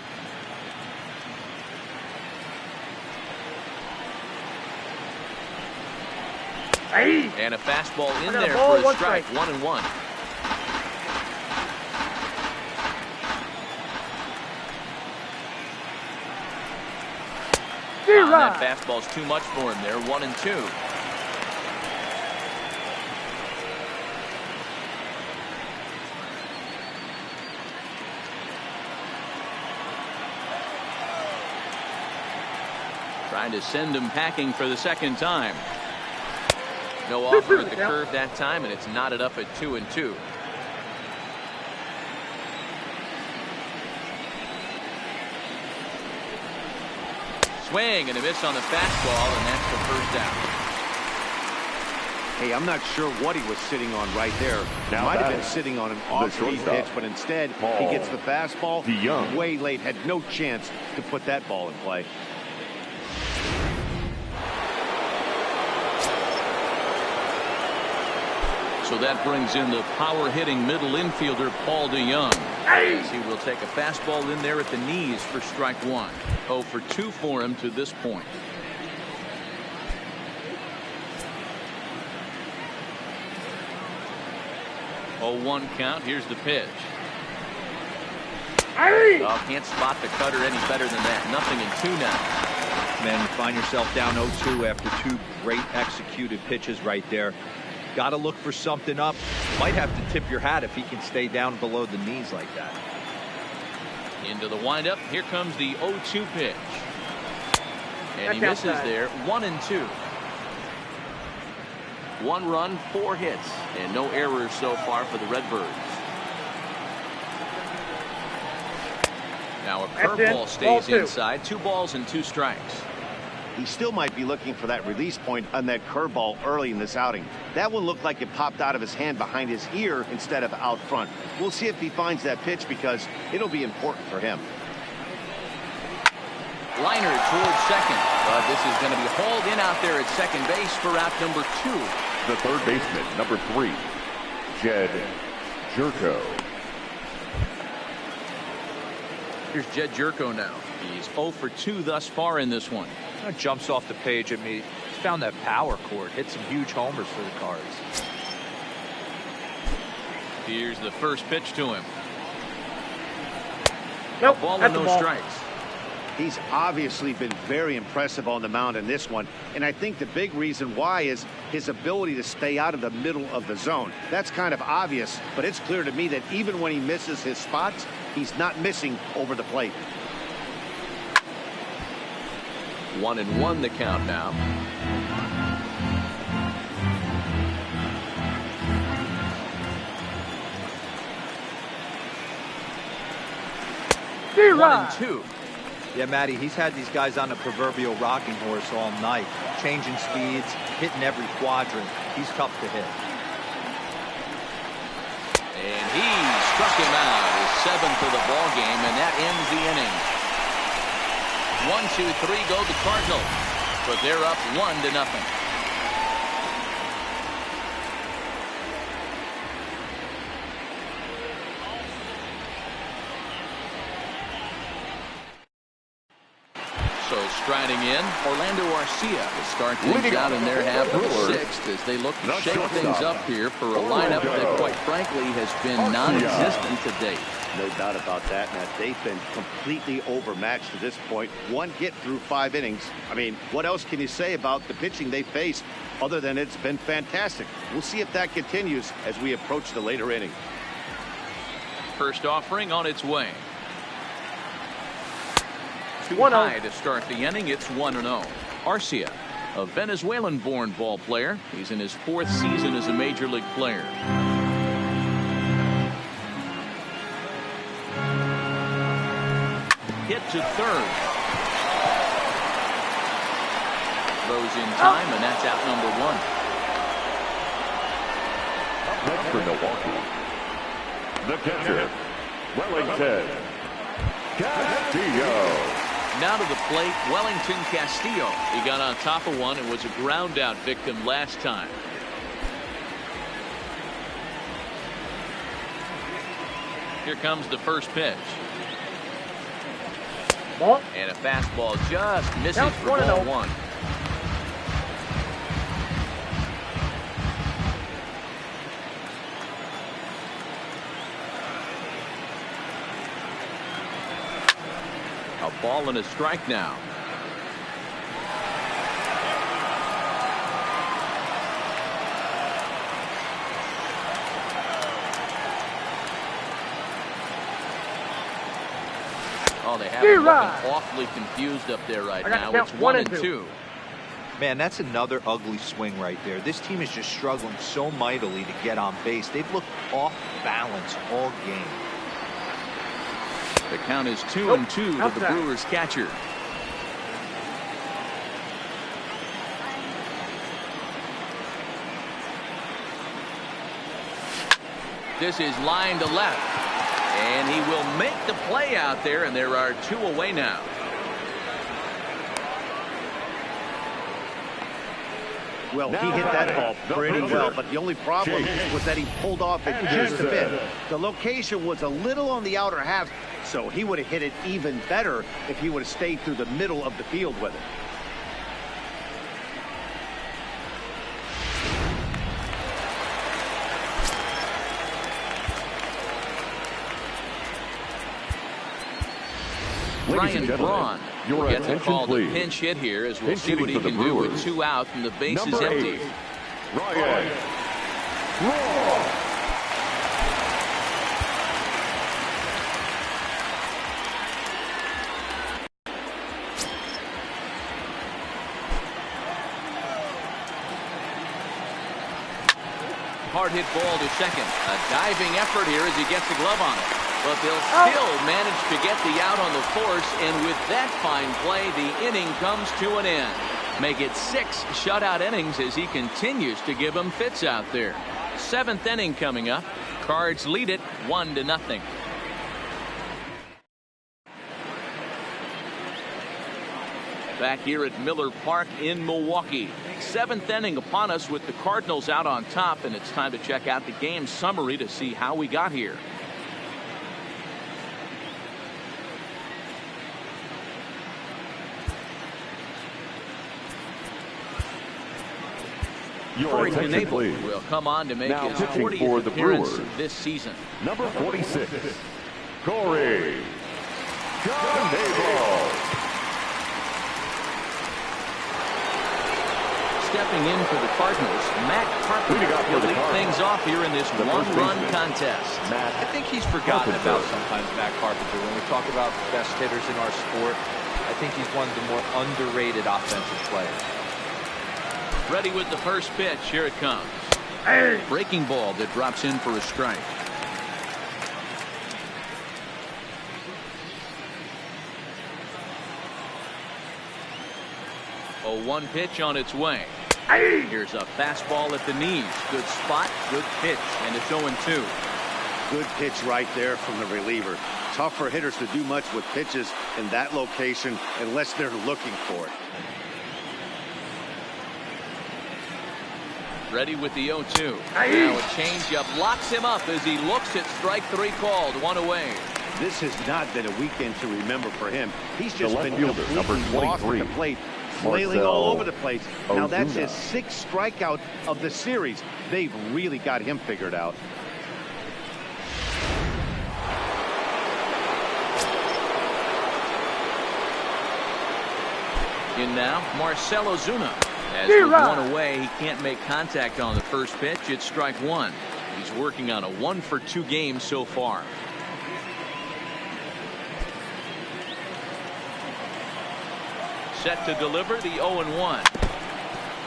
And a fastball in there for a strike. 1-1. That fastball's too much for him there. 1-2. Trying to send him packing for the second time. No offer at the curve that time, and it's knotted up at 2-2. Swing and a miss on the fastball, and that's the first out. Hey, I'm not sure what he was sitting on right there. He might have been sitting on an off-speed pitch, but instead he gets the fastball way late. Had no chance to put that ball in play. So that brings in the power-hitting middle infielder, Paul DeYoung. As he will take a fastball in there at the knees for strike 1. 0 for 2 for him to this point. Oh, 1 count. Here's the pitch. Oh, can't spot the cutter any better than that. 0-2 now. Man, you find yourself down 0-2 after 2 great executed pitches right there. Got to look for something up. Might have to tip your hat if he can stay down below the knees like that. Into the windup. Here comes the 0-2 pitch. And he misses there. 1-2. 1 run, 4 hits, and no errors so far for the Redbirds. Now a curveball stays inside. 2 balls and 2 strikes. He still might be looking for that release point on that curveball early in this outing. That one looked like it popped out of his hand behind his ear instead of out front. We'll see if he finds that pitch because it'll be important for him. Liner towards second, but this is going to be hauled in out there at second base for out number 2. The third baseman, number 3, Jed Jerko. Here's Jed Jerko now. He's 0 for 2 thus far in this one. That jumps off the page at me. He's found that power chord. Hit some huge homers for the Cards. Here's the first pitch to him. Nope, Ball and no strikes. He's obviously been very impressive on the mound in this one, and I think the big reason why is his ability to stay out of the middle of the zone. That's kind of obvious, but it's clear to me that even when he misses his spots, he's not missing over the plate. 1-1 the count now. D-Rod. 1-2. Yeah, Matty, he's had these guys on a proverbial rocking horse all night, changing speeds, hitting every quadrant. He's tough to hit. And he struck him out, his 7th of the ball game, and that ends the inning. 1-2-3 go the Cardinals, but they're up 1-0. So striding in, Orlando Arcia to start things out in their half of the 6th as they look to shake things up here for a lineup that, quite frankly, has been non-existent to date. No doubt about that, Matt. They've been completely overmatched to this point. One hit through 5 innings. I mean, what else can you say about the pitching they faced other than it's been fantastic? We'll see if that continues as we approach the later inning. First offering on its way. 2 1-0. high to start the inning. It's 1-0. Arcia, a Venezuelan-born ball player. He's in his 4th season as a major league player. Hit to third. Throws in time, and that's out number 1. Next for Milwaukee, the catcher, Wellington Castillo. Now to the plate, Wellington Castillo. He got on top of one and was a ground out victim last time. Here comes the first pitch. Ball. And a fastball just misses Counts for ball 1. A ball and a strike now. Oh, they have him looking awfully confused up there right now. It's 1-2. Man, that's another ugly swing right there. This team is just struggling so mightily to get on base. They've looked off balance all game. The count is 2-2 to the Brewers catcher. This is line to left. And he will make the play out there, and there are 2 away now. Well, he hit that ball pretty well, but the only problem was that he pulled off it just a bit. The location was a little on the outer half, so he would have hit it even better if he would have stayed through the middle of the field with it. Ryan Braun your gets a call to please. pinch hit here as we'll Pinch see what he hitting for can the do with Brewers. 2 out and the base is Number empty. 8, Ryan Braun. Hard hit ball to second. A diving effort here as he gets the glove on it. But they'll still manage to get the out on the force, and with that fine play, the inning comes to an end. Make it 6 shutout innings as he continues to give them fits out there. 7th inning coming up. Cards lead it 1-0. Back here at Miller Park in Milwaukee. 7th inning upon us with the Cardinals out on top, and it's time to check out the game summary to see how we got here. Your attention, please. Will come on to make Now his pitching 40th for the appearance Brewers, this season. Number 46, Corey Cardinals. stepping in for the Cardinals, Matt Carpenter will lead things off here in this one-run contest. I think he's forgotten about sometimes Matt Carpenter. When we talk about best hitters in our sport, I think he's one of the more underrated offensive players. Ready with the first pitch. Here it comes. Breaking ball that drops in for a strike. A 1 pitch on its way. Here's a fastball at the knees. Good spot, good pitch, and it's 0-2. Good pitch right there from the reliever. Tough for hitters to do much with pitches in that location unless they're looking for it. Ready with the 0-2. Now a changeup locks him up as he looks at strike 3 called. 1 away. This has not been a weekend to remember for him. He's just been fielder, completely lost at the plate, flailing all over the place. Now that's his 6th strikeout of the series. They've really got him figured out. In now, Marcell Ozuna. As with 1 away, he can't make contact on the first pitch. It's strike 1. He's working on a 1-for-2 game so far. Set to deliver the 0-1.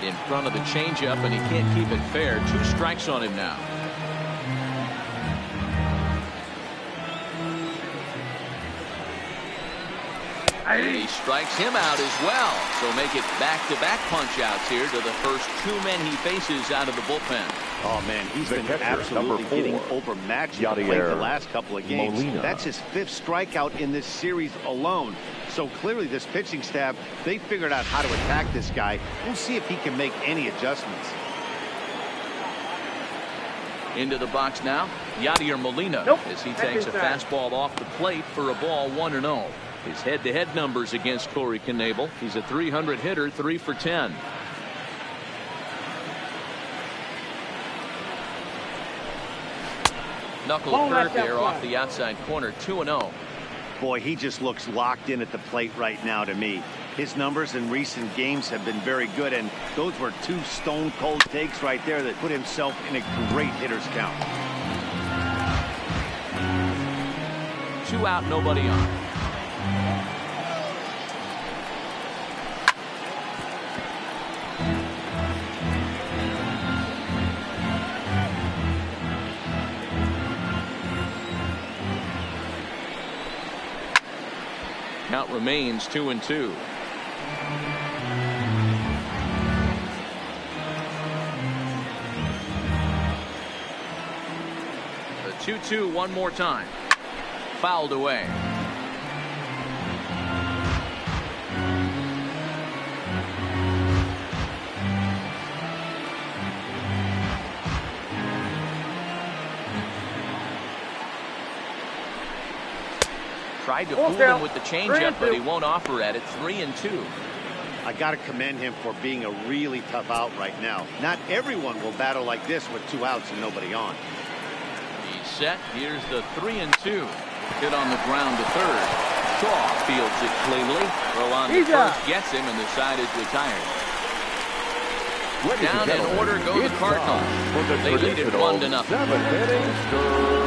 In front of the changeup, and he can't keep it fair. 2 strikes on him now. He strikes him out as well. So make it back-to-back punch-outs here to the first 2 men he faces out of the bullpen. Oh, man, he's been absolutely getting overmatched at the plate the last couple of games. That's his 5th strikeout in this series alone. So clearly this pitching staff, they figured out how to attack this guy. We'll see if he can make any adjustments. Into the box now, Yadier Molina, as he takes a fastball off the plate for a ball 1-0. His head-to-head numbers against Corey Knebel. He's a .300 hitter, 3 for 10. Knuckle curve there off the outside corner, 2-0. Boy, he just looks locked in at the plate right now to me. His numbers in recent games have been very good, and those were 2 stone-cold takes right there that put himself in a great hitter's count. 2 out, nobody on. Count remains 2-2. The 2-2 one more time. Fouled away. Tried to fool him with the changeup, but he won't offer at it. 3-2. I got to commend him for being a really tough out right now. Not everyone will battle like this with 2 outs and nobody on. He's set. Here's the 3-2. Hit on the ground to third. Shaw fields it cleanly. Throw on to first gets him, and the side is retired. Down in order go the Cardinals. They lead it 1-0. 7 innings stretch.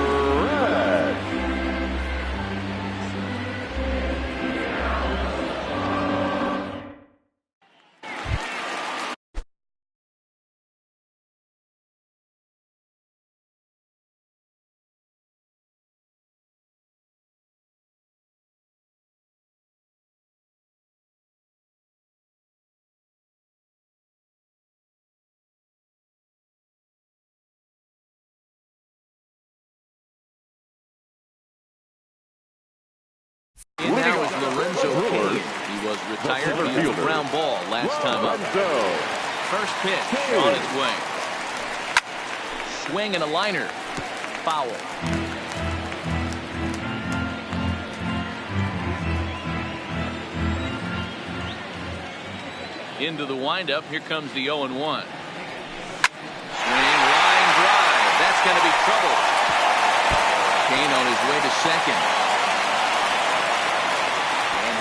And now is Lorenzo Cain. He was retired. He used a ground ball last time up. First pitch on its way. Swing and a liner. Foul. Into the windup. Here comes the 0-1. Swing, line drive. That's going to be trouble. Cain on his way to second.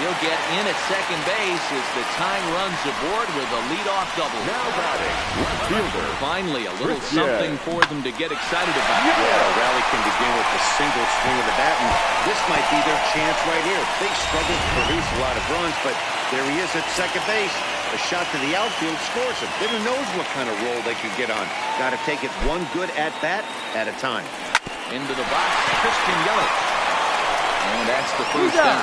He'll get in at second base as the tying runs aboard with a leadoff double. Now batting, left fielder. Finally, a little something for them to get excited about. Yeah, the rally can begin with a single swing of the bat, and this might be their chance right here. They struggled to produce a lot of runs, but there he is at second base. A shot to the outfield scores him. Who knows what kind of role they could get on. Got to take it one good at-bat at a time. Into the box, Christian Yelich. And that's the first down.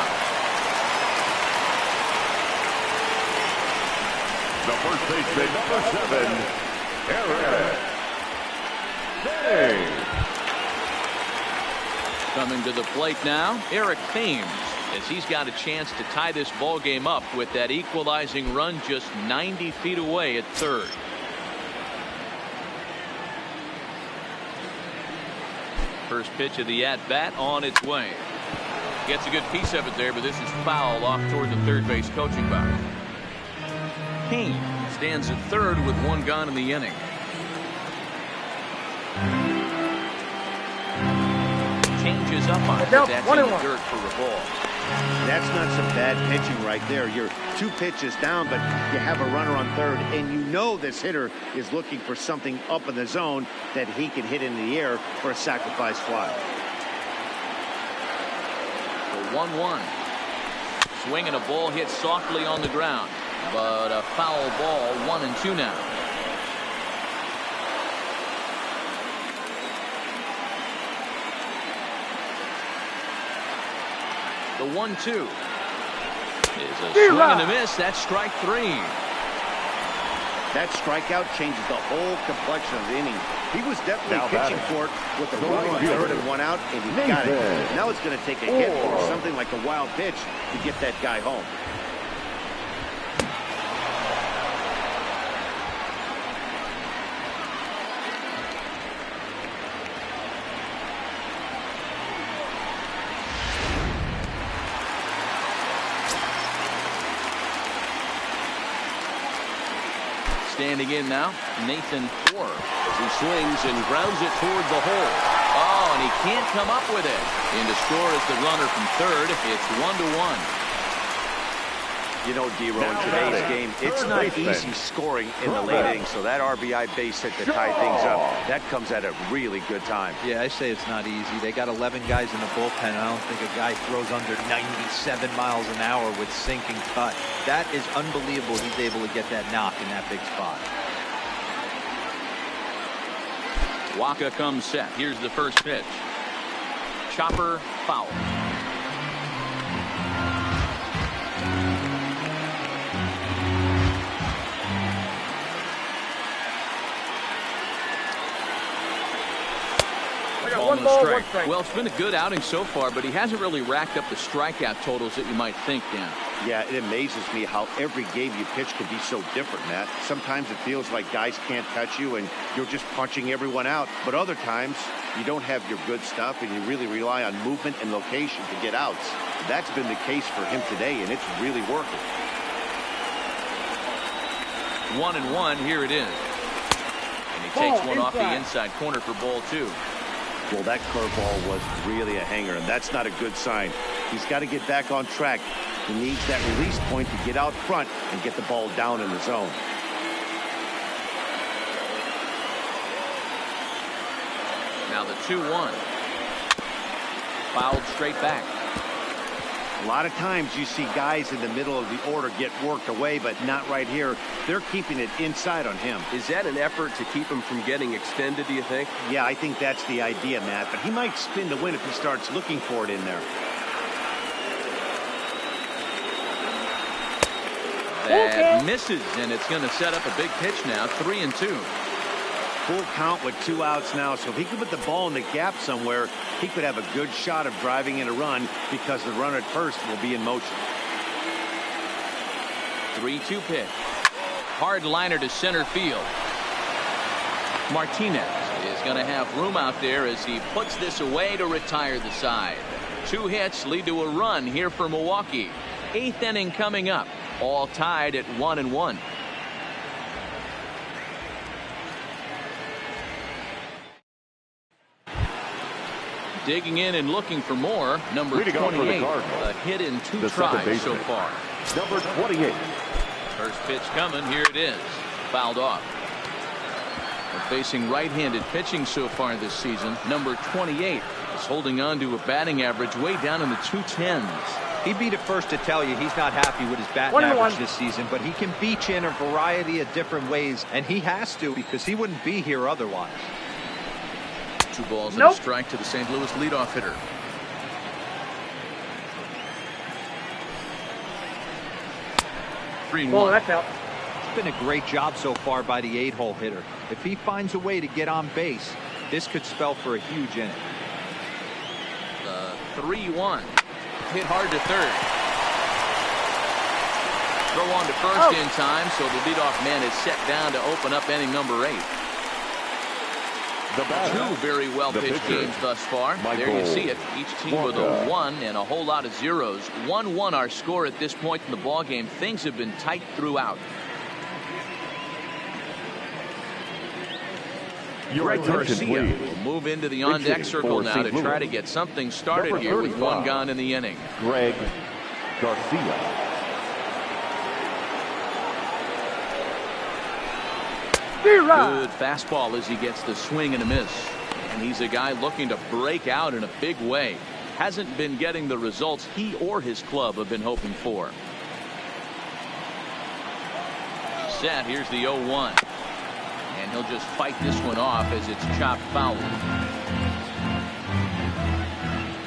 The first baseman, number 7, Eric Thames. Coming to the plate now, Eric Thames, as he's got a chance to tie this ball game up with that equalizing run just 90 feet away at third. First pitch of the at-bat on its way. Gets a good piece of it there, but this is foul off toward the third base coaching box. Kane stands at third with one gone in the inning. Changes up on it. That's in the dirt for a ball. That's not some bad pitching right there. You're 2 pitches down, but you have a runner on third, and you know this hitter is looking for something up in the zone that he can hit in the air for a sacrifice fly. The 1-1. Swing and a ball hit softly on the ground, but a foul ball. 1-2 now. The 1-2 is a swing and a miss. That's strike 3. That strikeout changes the whole complexion of the inning. He was definitely pitching for it with a runner on third and one out, and he got it. Now it's going to take a hit or something like a wild pitch to get that guy home. Standing in now, Nathan Orr, as he swings and grounds it toward the hole. Oh, and he can't come up with it. In to score is the runner from third. It's 1-1. You know, D-Row, in today's game, it's not easy scoring in the late innings, so that RBI base hit to tie things up, that comes at a really good time. Yeah, I say it's not easy. They got 11 guys in the bullpen. I don't think a guy throws under 97 miles an hour with sinking cut. That is unbelievable. He's able to get that knock in that big spot. Waka comes set. Here's the first pitch. Chopper foul. One ball, one strike. Well, it's been a good outing so far, but he hasn't really racked up the strikeout totals that you might think, Dan. Yeah, it amazes me how every game you pitch can be so different, Matt. Sometimes it feels like guys can't touch you and you're just punching everyone out. But other times you don't have your good stuff and you really rely on movement and location to get outs. That's been the case for him today, and it's really working. 1-1, here it is. And he takes one off the inside corner for ball 2. Well, that curveball was really a hanger, and that's not a good sign. He's got to get back on track. He needs that release point to get out front and get the ball down in the zone. Now the 2-1. Fouled straight back. A lot of times you see guys in the middle of the order get worked away, but not right here. They're keeping it inside on him. Is that an effort to keep him from getting extended, do you think? Yeah, I think that's the idea, Matt, but he might spin to win if he starts looking for it in there. That misses, and it's going to set up a big pitch now. 3-2. Full count with 2 outs now, so if he could put the ball in the gap somewhere, he could have a good shot of driving in a run because the runner at first will be in motion. 3-2 pitch. Hard liner to center field. Martinez is going to have room out there as he puts this away to retire the side. 2 hits lead to a run here for Milwaukee. 8th inning coming up. All tied at 1-1. Digging in and looking for more. Number 28. A hit in 2 tries so far. Number 28. First pitch coming. Here it is. Fouled off. We're facing right-handed pitching so far this season. Number 28 is holding on to a batting average way down in the 210s. He'd be the first to tell you he's not happy with his batting average this season, but he can beat you in a variety of different ways, and he has to because he wouldn't be here otherwise. 2 balls and a strike to the St. Louis leadoff hitter. Oh, that's out. It's been a great job so far by the 8-hole hitter. If he finds a way to get on base, this could spell for a huge inning. The 3-1. Hit hard to third. Throw on to first in time, so the leadoff man is set down to open up inning number 8. Two very well pitched games thus far. There you see it. Each team with a 1 and a whole lot of zeros. 1-1 our score at this point in the ball game. Things have been tight throughout. Greg Garcia will move into the on-deck circle now to try to get something started here with 1 gone in the inning. Greg Garcia. Good fastball as he gets the swing and a miss. And he's a guy looking to break out in a big way. Hasn't been getting the results he or his club have been hoping for. Set. Here's the 0-1. And he'll just fight this one off as it's chopped foul.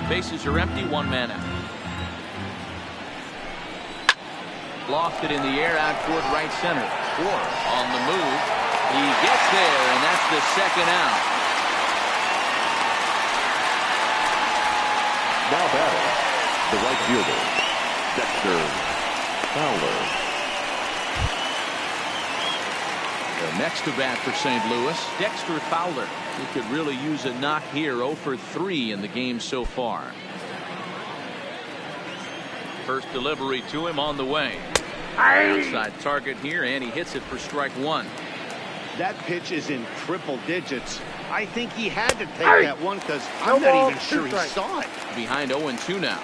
Bases are empty. 1 man out. Lofted in the air out toward right center. On the move. He gets there, and that's the 2nd out. Now batting, the right fielder, Dexter Fowler. The next to bat for St. Louis, Dexter Fowler. He could really use a knock here. 0 for 3 in the game so far. First delivery to him on the way. Outside target here, and he hits it for strike 1. That pitch is in triple digits. I think he had to take that one because I'm not even sure he saw it. Behind 0-2 now.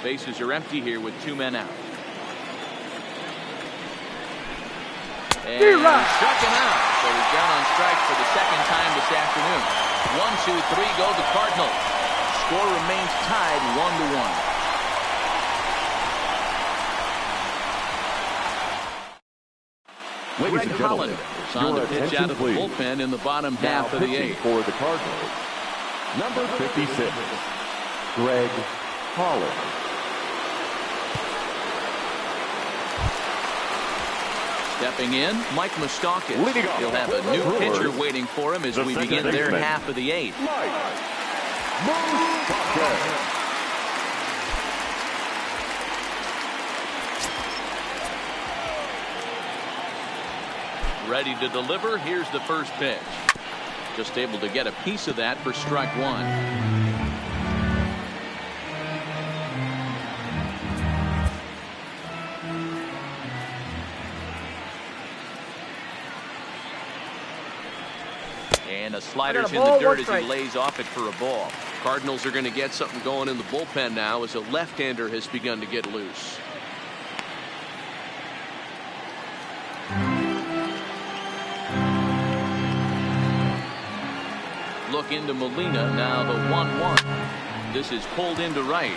Bases are empty here with 2 men out. And he struck him out. So he's down on strikes for the 2nd time this afternoon. 1-2-3 go the Cardinals. Score remains tied 1-1. Ladies and gentlemen, is on the pitch out of the bullpen in the bottom half of the 8th. For the Cardinals, number 56, Greg Holland. Stepping in, Mike Moustakas. He'll have a new pitcher waiting for him as we begin their half of the 8th. Ready to deliver. Here's the first pitch. Just able to get a piece of that for strike 1. And a slider's in the dirt as he lays off it for a ball. Cardinals are going to get something going in the bullpen now as a left-hander has begun to get loose. Look into Molina, now the 1-1. This is pulled into right,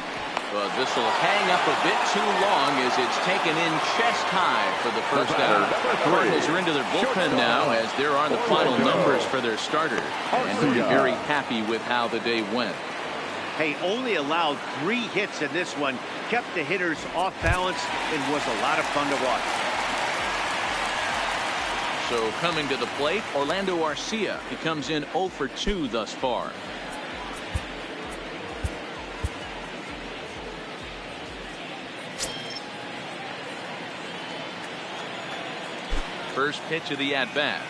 but this will hang up a bit too long as it's taken in chest high for the first out. Cardinals are into their bullpen now as there are the final numbers for their starter, and they'll be very happy with how the day went. Hey, only allowed 3 hits in this one, kept the hitters off balance, and was a lot of fun to watch. So coming to the plate, Orlando Arcia. He comes in 0 for 2 thus far. First pitch of the at-bat.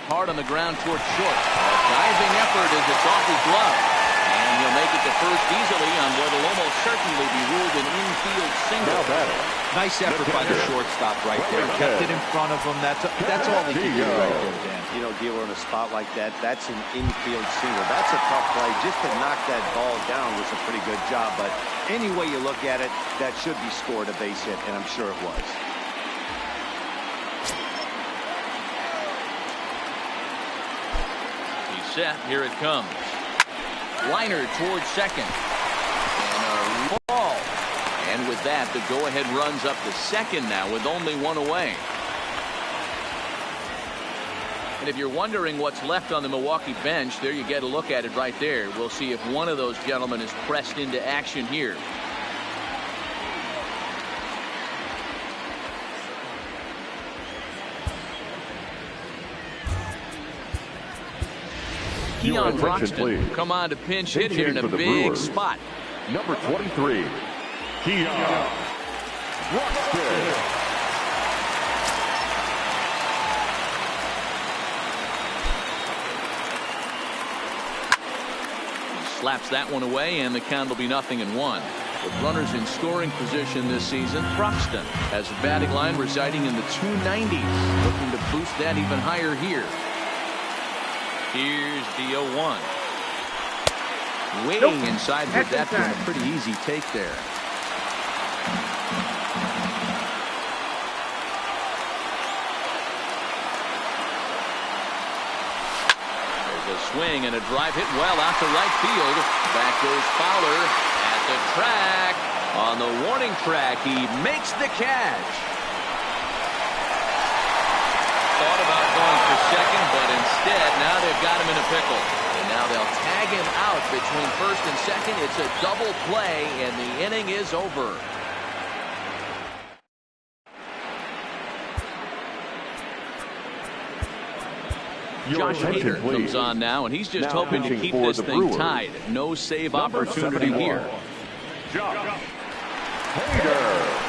Hard on the ground toward short. A diving effort as it's off his glove. And he'll make it to first easily on what will almost certainly be ruled an infield single. Now batting. Nice effort by the shortstop right there. Kept it in front of him. That's all he can do right there, Dan. You know, Gilo, in a spot like that, that's an infield single. That's a tough play. Just to knock that ball down was a pretty good job. But any way you look at it, that should be scored a base hit, and I'm sure it was. He's set. Here it comes. Liner towards second. And a ball. And with that, the go-ahead runs up to second now with only one away. And if you're wondering what's left on the Milwaukee bench, there you get a look at it right there. We'll see if one of those gentlemen is pressed into action here. Keon Broxton come on to pinch hit here in a big spot. Number 23, Keon Broxton. Slaps that one away, and the count will be 0-1. With runners in scoring position this season, Broxton has a batting line residing in the 290s, looking to boost that even higher here. Here's the 0-1. Way inside with that one. A pretty easy take there. Swing and a drive hit well out to right field. Back goes Fowler at the track. On the warning track, he makes the catch. Thought about going for second, but instead now they've got him in a pickle. And now they'll tag him out between first and second. It's a double play, and the inning is over. Josh Hader comes on now, and he's just hoping to keep this thing tied. No save opportunity here. Josh Hader.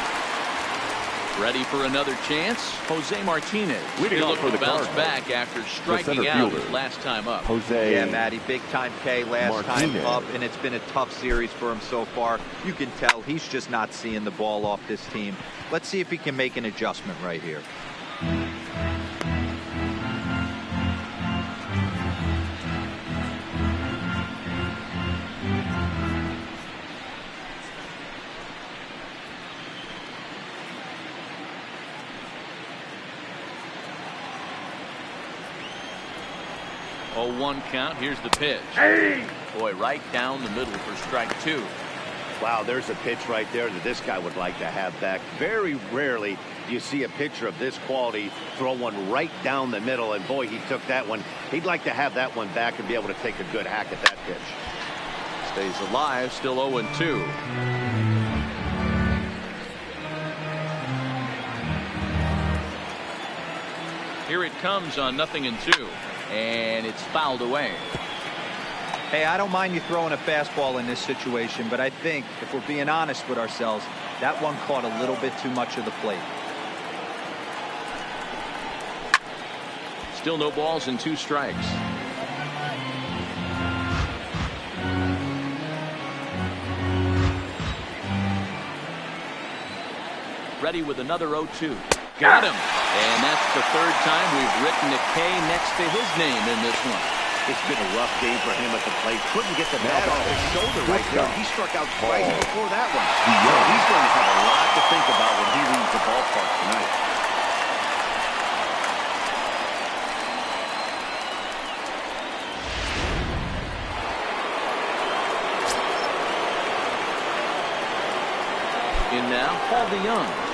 Ready for another chance? Jose Martinez. He looked to bounce back after striking out last time up. Jose. Yeah, Matty, big time K last time up, and it's been a tough series for him so far. You can tell he's just not seeing the ball off this team. Let's see if he can make an adjustment right here. Oh, 1 count. Here's the pitch. Boy, right down the middle for strike 2. Wow, there's a pitch right there that this guy would like to have back. Very rarely do you see a pitcher of this quality throw one right down the middle, and boy, he took that one. He'd like to have that one back and be able to take a good hack at that pitch. Stays alive, still 0-2. Here it comes on 0-2. And it's fouled away. Hey, I don't mind you throwing a fastball in this situation, but I think if we're being honest with ourselves, that one caught a little bit too much of the plate. Still no balls and 2 strikes. Ready with another 0-2. Got him. And that's the 3rd time we've written a K next to his name in this one. It's been a rough game for him at the plate. Couldn't get the bat off his shoulder right there. He struck out twice before that one. He's going to have a lot to think about when he leaves the ballpark tonight. In now, Paul DeYoung.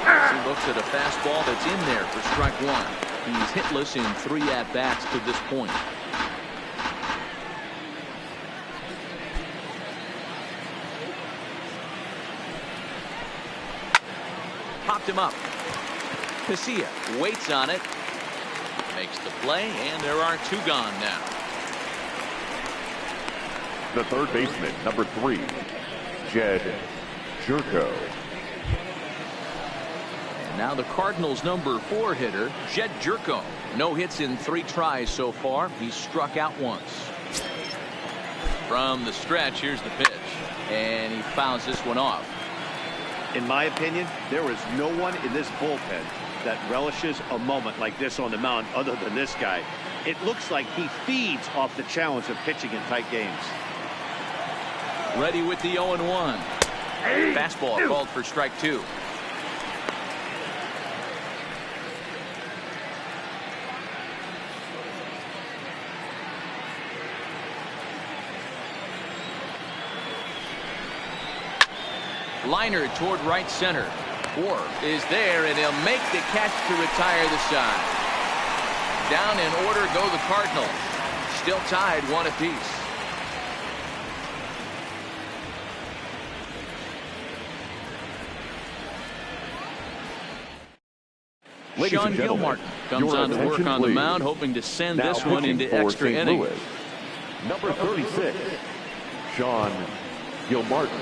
He looks at a fastball that's in there for strike 1. He's hitless in 3 at-bats to this point. Popped him up. Casilla waits on it. Makes the play, and there are 2 gone now. The third baseman, number 3, Jed Jerko. Now the Cardinals' number 4 hitter, Jed Jerko. No hits in 3 tries so far. He's struck out once. From the stretch, here's the pitch. And he fouls this one off. In my opinion, there is no one in this bullpen that relishes a moment like this on the mound other than this guy. It looks like he feeds off the challenge of pitching in tight games. Ready with the 0-1. Fastball called for strike 2. Liner toward right center. Orr is there, and he'll make the catch to retire the side. Down in order go the Cardinals. Still tied 1 apiece. Sean Gilmartin comes on to work on the mound, hoping to send this one into extra innings. Number 36, Sean Gilmartin.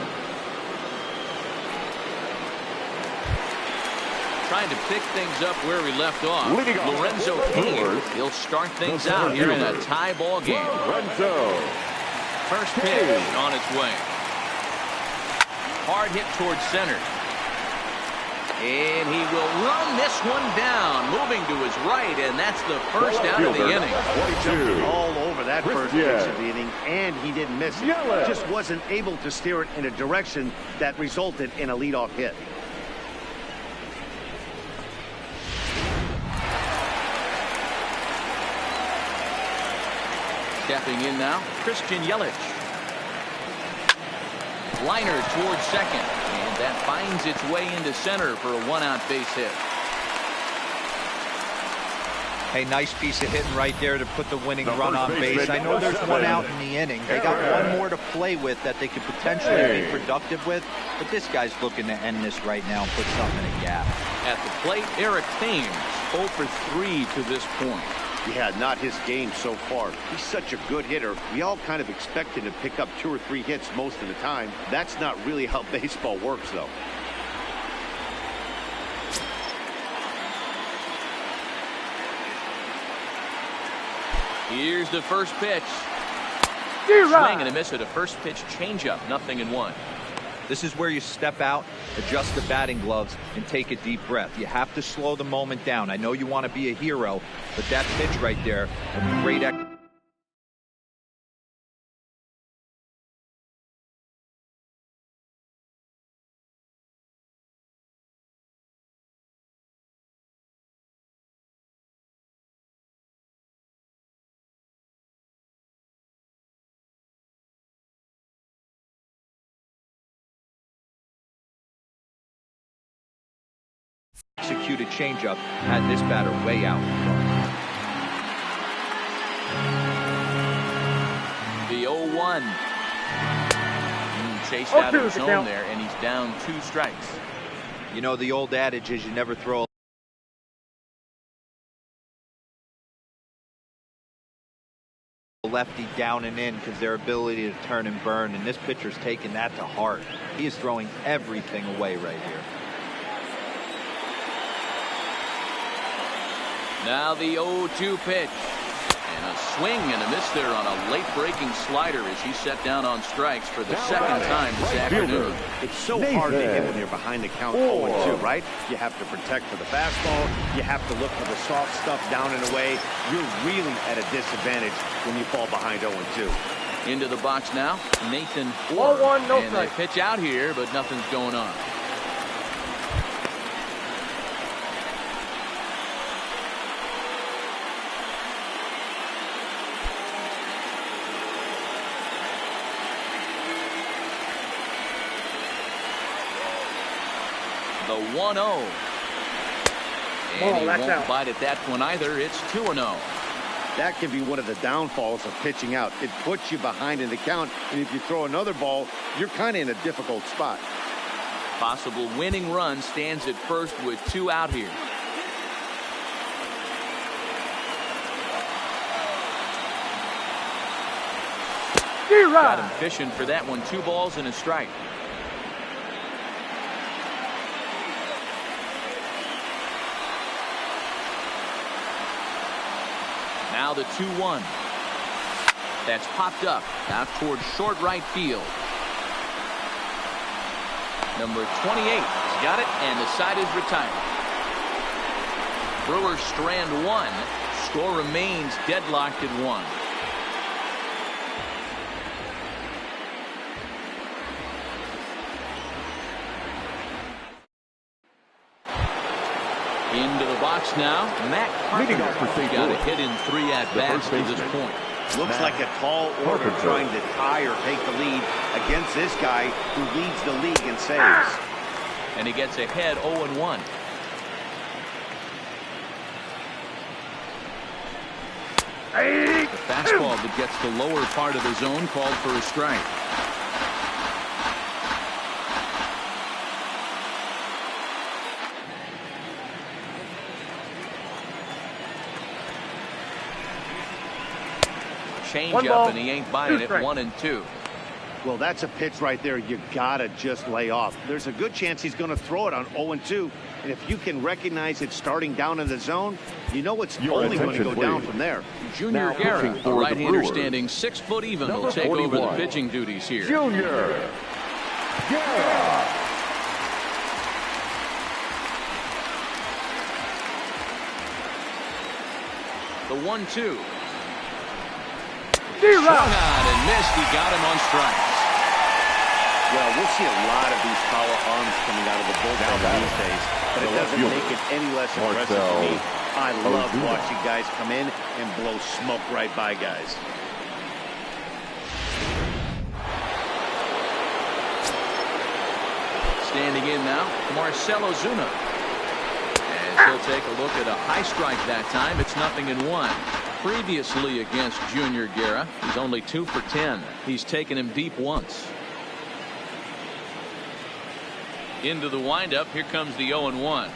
Trying to pick things up where we left off. Lorenzo Brewers. He'll start things out here in a tie ball game. Lorenzo. First pitch on its way. Hard hit towards center. And he will run this one down, moving to his right, and that's the first out of the inning. He jumped all over that first pitch of the inning, and he didn't miss it. Just wasn't able to steer it in a direction that resulted in a leadoff hit. Stepping in now, Christian Yelich. Liner towards second, and that finds its way into center for a 1-out base hit. Hey, nice piece of hitting right there to put the winning run on base. I know there's 1 out in the inning. They got 1 more to play with that they could potentially be productive with, but this guy's looking to end this right now and put something in a gap. At the plate, Eric Thames 0 for 3 to this point. Yeah, not his game so far. He's such a good hitter. We all kind of expect him to pick up 2 or 3 hits most of the time. That's not really how baseball works, though. Here's the first pitch. Swing and a miss at a first pitch changeup. 0-1. This is where you step out, adjust the batting gloves, and take a deep breath. You have to slow the moment down. I know you want to be a hero, but that pitch right there, a great executed changeup had this batter way out. The 0-1. Chased out of his zone there, and he's down 2 strikes. You know, the old adage is you never throw a lefty down and in because their ability to turn and burn, and this pitcher's taking that to heart. He is throwing everything away right here. Now the 0-2 pitch. And a swing and a miss there on a late breaking slider as he set down on strikes for the second time this afternoon. It's so hard to hit when you're behind the count 0-2, right? You have to protect for the fastball. You have to look for the soft stuff down and away. You're really at a disadvantage when you fall behind 0-2. Into the box now, Nathan Orr. 0-1, no and strike. they pitch out here, but nothing's going on. The 1-0. And he won't bite at that one either. It's 2-0. That can be one of the downfalls of pitching out. It puts you behind in the count, and if you throw another ball, you're kind of in a difficult spot. Possible winning run stands at first with 2 out here. Got him fishing for that one. 2 balls and a strike. Now the 2-1. That's popped up out towards short right field. Number 28 got it, and the side is retired. Brewers strand one. Score remains deadlocked at 1. Into the box now. Matt Carpenter got a hit in 3 at-bats to this point. Looks like a tall order trying to tie or take the lead against this guy who leads the league in saves. And he gets ahead 0-1. The fastball that gets the lower part of the zone called for a strike. Change up, and he ain't buying it. 1-2. Well, that's a pitch right there you gotta just lay off. There's a good chance he's going to throw it on 0-2, and if you can recognize it starting down in the zone, you know it's only going to go down from there. Junior Guerra, a right-hander standing 6 foot even, will take over the pitching duties here. Junior Guerra. The 1-2. Swung on and missed. He got him on strikes. Well, we'll see a lot of these power arms coming out of the bullpen these days, but it doesn't make it any less impressive to me. I love watching guys come in and blow smoke right by guys. Standing in now, Marcell Ozuna. As he'll take a look at a high strike that time. It's 0-1. Previously against Junior Guerra, he's only 2 for 10. He's taken him deep once. Into the windup. Here comes the 0-1.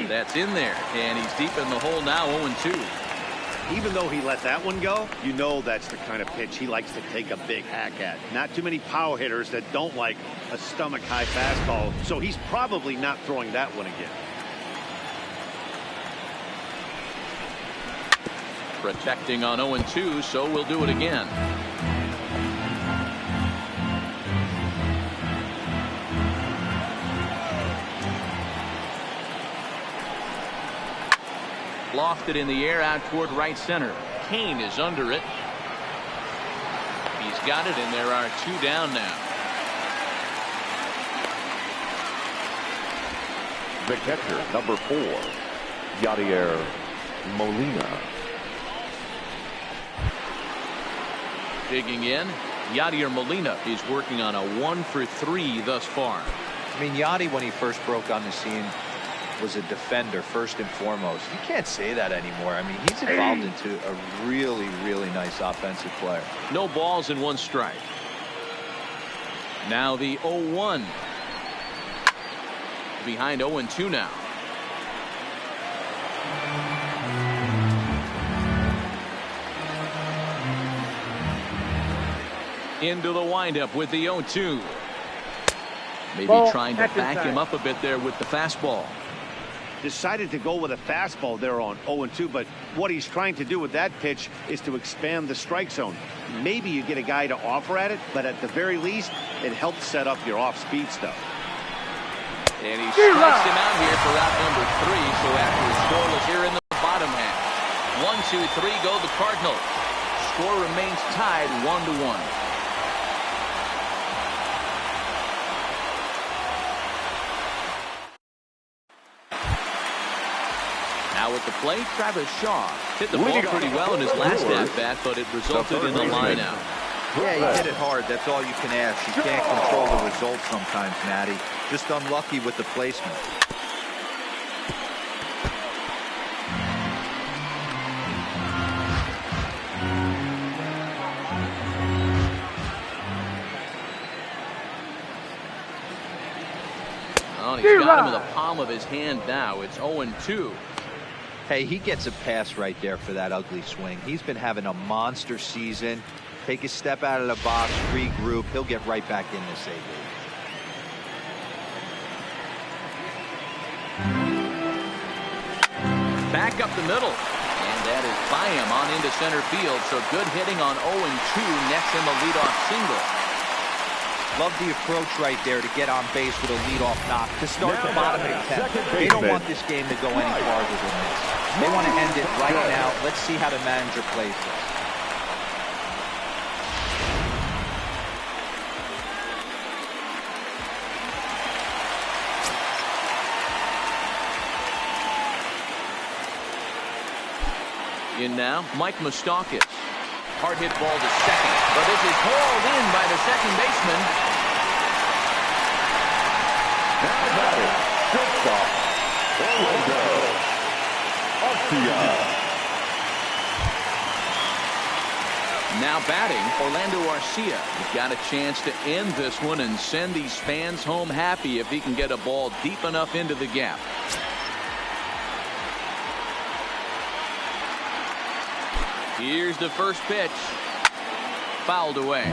That's in there, and he's deep in the hole now. 0-2. Even though he let that one go, you know that's the kind of pitch he likes to take a big hack at. Not too many power hitters that don't like a stomach high fastball, so he's probably not throwing that one again. Protecting on 0-2, so we'll do it again. Lofted in the air out toward right center. Kane is under it. He's got it, and there are 2 down now. The catcher, number 4, Yadier Molina. Digging in, Yadier Molina is working on a 1 for 3 thus far. I mean, Yadi, when he first broke on the scene, was a defender first and foremost. You can't say that anymore. I mean, he's evolved into a really, really nice offensive player. No balls and 1 strike. Now the 0-1. Behind 0-2 now. Into the windup with the 0-2. Maybe trying to back him up a bit there with the fastball. Decided to go with a fastball there on 0-2, but what he's trying to do with that pitch is to expand the strike zone. Maybe you get a guy to offer at it, but at the very least, it helps set up your off-speed stuff. And he strikes him out here for out number 3, so after a scoreless here in the bottom half. 1, 2, 3 go the Cardinals. Score remains tied 1-1. Now at the plate, Travis Shaw hit the ball pretty well in his last at-bat, but it resulted in a line-out. Yeah, he hit it hard. That's all you can ask. You can't control the results sometimes, Matty. Just unlucky with the placement. Oh, he's got him in the palm of his hand now. It's 0-2. Hey, he gets a pass right there for that ugly swing. He's been having a monster season. Take a step out of the box, regroup. He'll get right back in this A-League. Back up the middle. And that is by him on into center field. So good hitting on 0-2. Nets him a leadoff single. Love the approach right there to get on base with a leadoff knock to start the bottom of the 10th. Second They don't baseman. want this game to go any farther than this. They want to end it right now. Let's see how the manager plays this. In now, Mike Moustakas. Hard hit ball to second, but this is hauled in by the second baseman. Now batting, shortstop, Orlando Arcia. Now batting, Orlando Arcia. He's got a chance to end this one and send these fans home happy if he can get a ball deep enough into the gap. Here's the first pitch. Fouled away.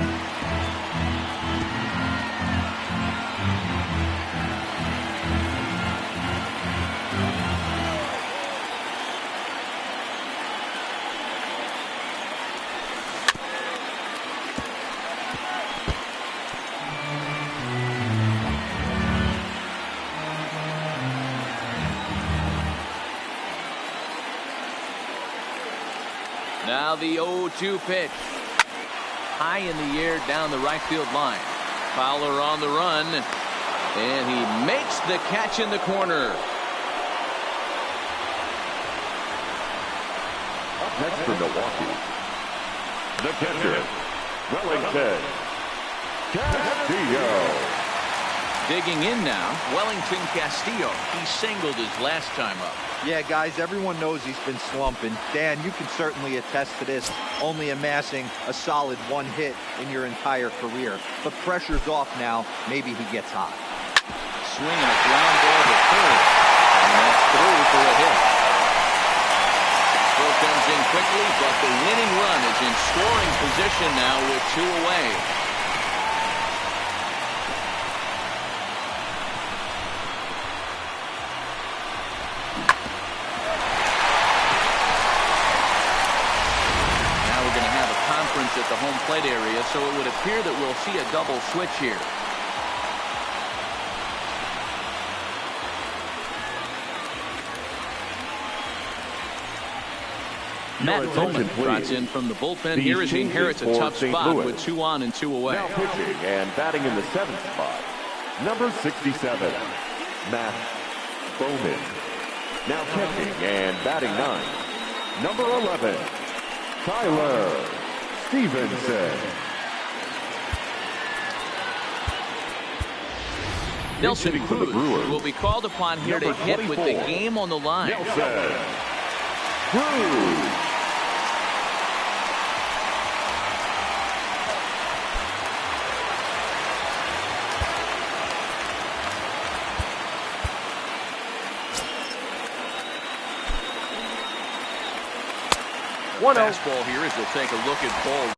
Now the 0-2 pitch. High in the air down the right field line. Fowler on the run. And he makes the catch in the corner. Up next for Milwaukee, the catcher, Wellington Castillo. Digging in now, Wellington Castillo. He singled his last time up. Yeah, guys, everyone knows he's been slumping. Dan, you can certainly attest to this, only amassing a solid one hit in your entire career. But pressure's off now. Maybe he gets hot. Swinging a ground ball to third. And that's through for a hit. Throw comes in quickly, but the winning run is in scoring position now with 2 away. At the home plate area, so it would appear that we'll see a double switch here. Matt Bowman trots in from the bullpen here as he inherits a tough spot with 2 on and 2 away. Now pitching and batting in the 7th spot, number 67, Matt Bowman. Now catching and batting 9, number 11, Tyler Stevenson. Nelson for the Cruz Brewers will be called upon here to Number hit with the 24. game on the line. Nelson Cruz. Fastball here as they'll take a look at ball.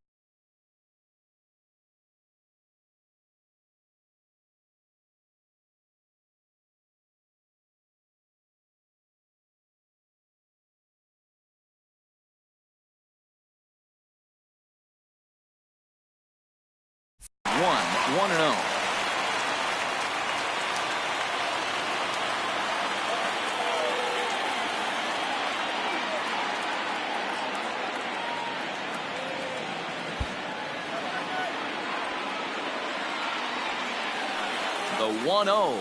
One and 0. The 1-0.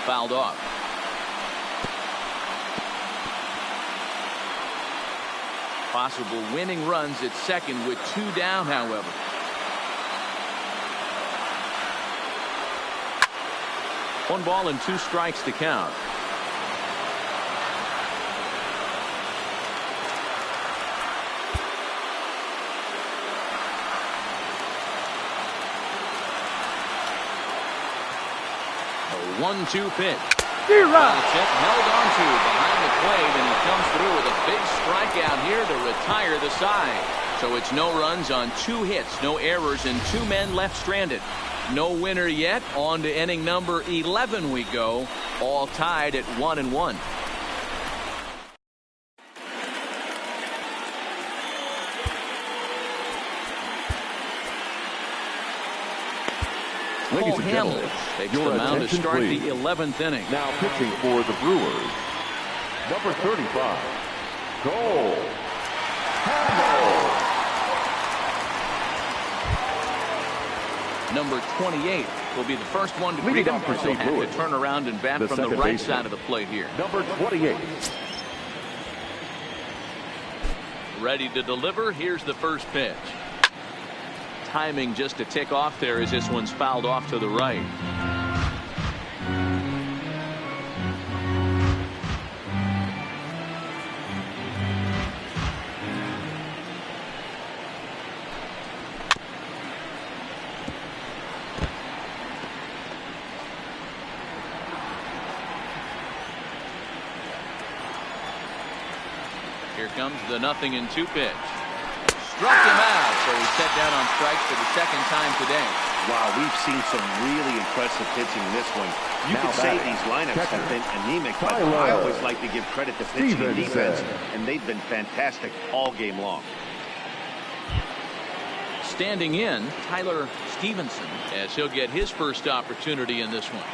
Fouled off. Possible winning runs at second with 2 down, however. One ball and 2 strikes to count. A 1-2 pitch. Belichick held on to behind the plate, and he comes through with a big strikeout here to retire the side. So it's no runs on 2 hits, no errors, and 2 men left stranded. No winner yet. On to inning number 11 we go, all tied at 1-1. Cole and Hamels gentlemen, takes your the mound to attention, start please. the 11th inning. Now pitching for the Brewers, number 35, Cole Hamels. Number 28 will be the first one to Leading greet him. off for He'll St. have Louis, to turn around and bat the from the second right baseman, side of the plate here. number 28. Ready to deliver. Here's the first pitch. Timing just a tick off there as this one's fouled off to the right. Here comes the 0-2 pitch. Struck him out, so he's set down on strikes for the second time today. Wow, we've seen some really impressive pitching in this one. You Now could say batting, these lineups catcher, have been anemic, but Tyler I always like to give credit to pitching and defense, Stevenson. and they've been fantastic all game long. Standing in, Tyler Stevenson, as he'll get his first opportunity in this one.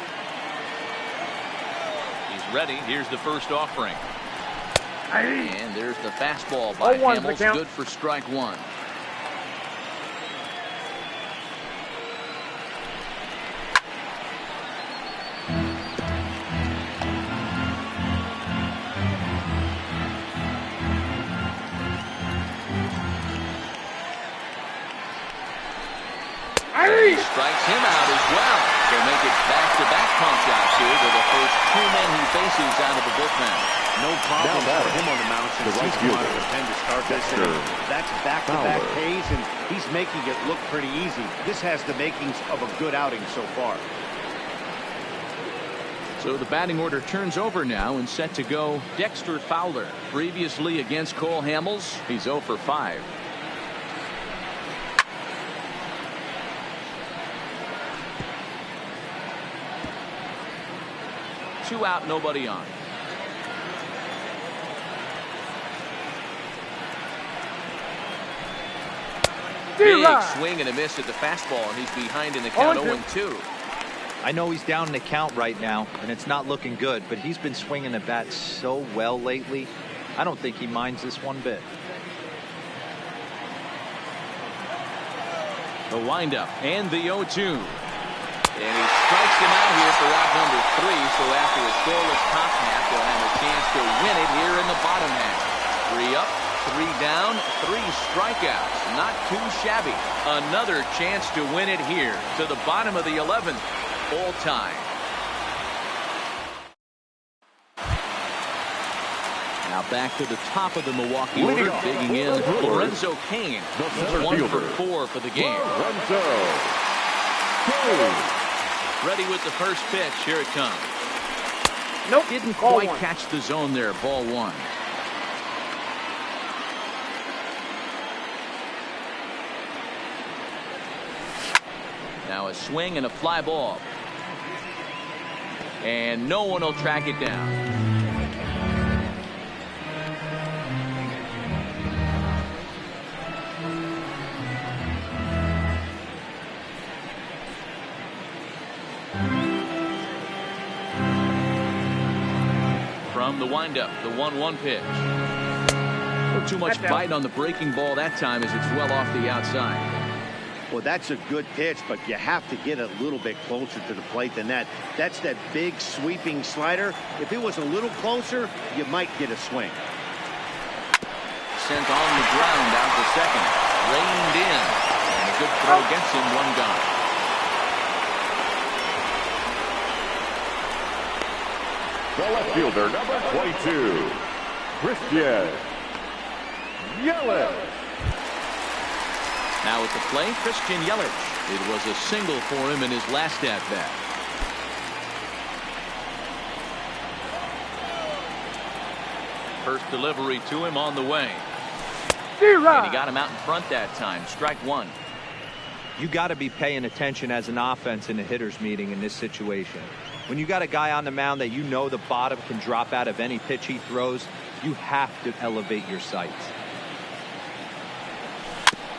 He's ready. Here's the first offering. And there's the fastball by 0-1 the Hamels, count. good for strike one. Strikes him out as well. So make it back-to-back punch-outs here to the first two men he faces out of the bullpen. No problem Now for him on the mound since right he's come out of fielder, the pen to start this Dexter inning. That's back-to-back Fowler. Ks, and he's making it look pretty easy. This has the makings of a good outing so far. So the batting order turns over now and set to go Dexter Fowler. Previously against Cole Hamels, he's 0 for 5. Two out, nobody on. Big swing and a miss at the fastball, and he's behind in the count 0-2. I know he's down in the count right now, and it's not looking good, but he's been swinging the bat so well lately. I don't think he minds this one bit. The windup and the 0-2. And he strikes him out here for out number 3. So after a scoreless top half, they'll have a chance to win it here in the bottom half. 3 up, 3 down, 3 strikeouts. Not too shabby. Another chance to win it here to the bottom of the 11th. All time. Now back to the top of the Milwaukee order, digging in Lorenzo Cain. He's 1 for 4 for the game. Lorenzo Cain. Ready with the first pitch. Here it comes. Nope. Didn't Ball quite one. catch the zone there. Ball 1. Now a swing and a fly ball. And no one will track it down. From the windup, the 1-1 pitch. Not too much bite on the breaking ball that time as it's well off the outside. Well, that's a good pitch, but you have to get a little bit closer to the plate than that. That's that big sweeping slider. If it was a little closer, you might get a swing. Sent on the ground out to second. Reined in. And a good throw gets him 1 gone. The left fielder, number 22, Christian Yelich. Now at the plate, Christian Yelich. It was a single for him in his last at-bat. First delivery to him on the way. And he got him out in front that time. Strike 1. You got to be paying attention as an offense in a hitter's meeting in this situation. When you got a guy on the mound that you know the bottom can drop out of any pitch he throws, you have to elevate your sights.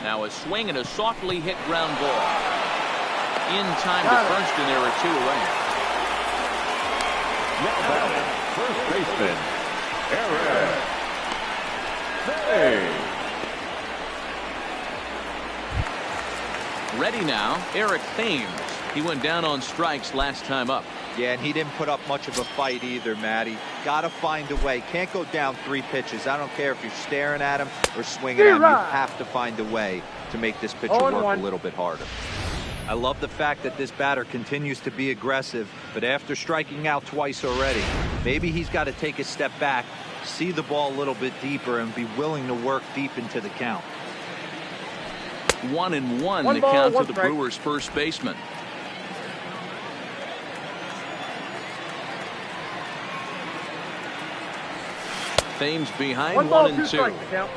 Now a swing and a softly hit ground ball. in time to first, and there are 2 away. Now batting, first baseman, Eric. Hey. Ready now, Eric Thames. He went down on strikes last time up. Yeah, and he didn't put up much of a fight either, Matty. Got to find a way. Can't go down 3 pitches. I don't care if you're staring at him or swinging at him. You have to find a way to make this pitcher work a little bit harder. I love the fact that this batter continues to be aggressive, but after striking out twice already, maybe he's got to take a step back, see the ball a little bit deeper, and be willing to work deep into the count. 1-1 the count to the Brewers' first baseman. Thames behind 1-2.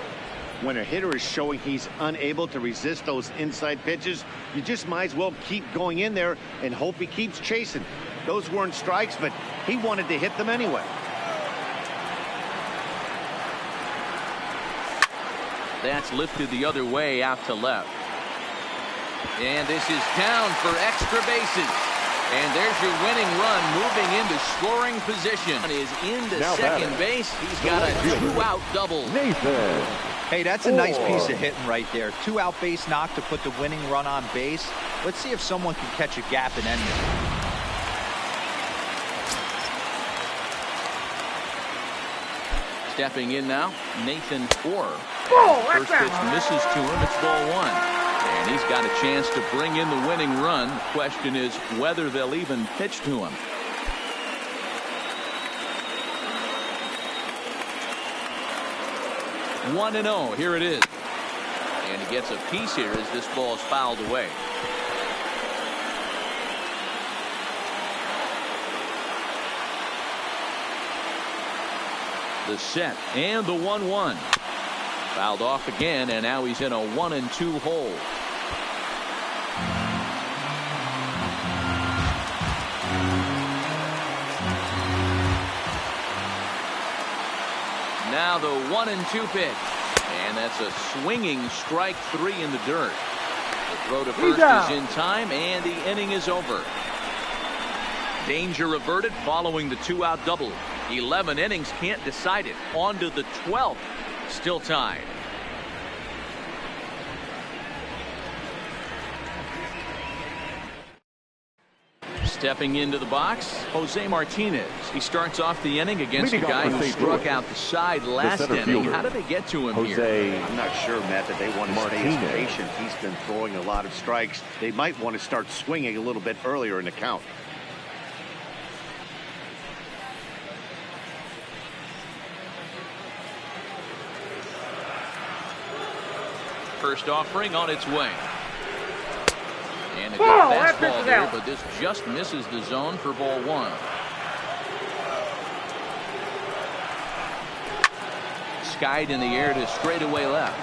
When a hitter is showing he's unable to resist those inside pitches, you just might as well keep going in there and hope he keeps chasing. Those weren't strikes, but he wanted to hit them anyway. That's lifted the other way out to left. And this is down for extra bases. And there's your winning run, moving into scoring position. Is into now second base. He's got a 2-out double. Nathan. Hey, that's a nice piece of hitting right there. 2-out base knock to put the winning run on base. Let's see if someone can catch a gap and end it. Stepping in now, Nathan Orr. First pitch misses to him. It's ball 1. And he's got a chance to bring in the winning run. The question is whether they'll even pitch to him. One and 0. Here it is. And he gets a piece here as this ball is fouled away. The set and the 1-1. Fouled off again, and now he's in a 1-2 hole. Now the 1-2 pitch. And that's a swinging strike 3 in the dirt. The throw to first is in time, and the inning is over. Danger averted following the 2-out double. 11 innings, can't decide it. On to the 12th. Still tied. Stepping into the box, Jose Martinez. He starts off the inning against a guy who struck out the side last inning. How did they get to him here? I'm not sure, Matt, that they want to stay as patient. He's been throwing a lot of strikes. They might want to start swinging a little bit earlier in the count. First offering on its way. And a good fastball there, but this just misses the zone for ball 1. Skied in the air to straightaway left.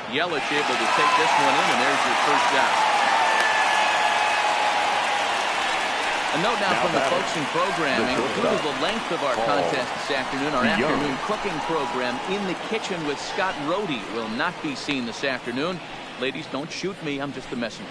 Yelich able to take this one in, and there's your first out. A note now from the folks in programming. Due to the length of our contest this afternoon, our afternoon cooking program In the Kitchen with Scott Rohde will not be seen this afternoon. Ladies, don't shoot me. I'm just the messenger.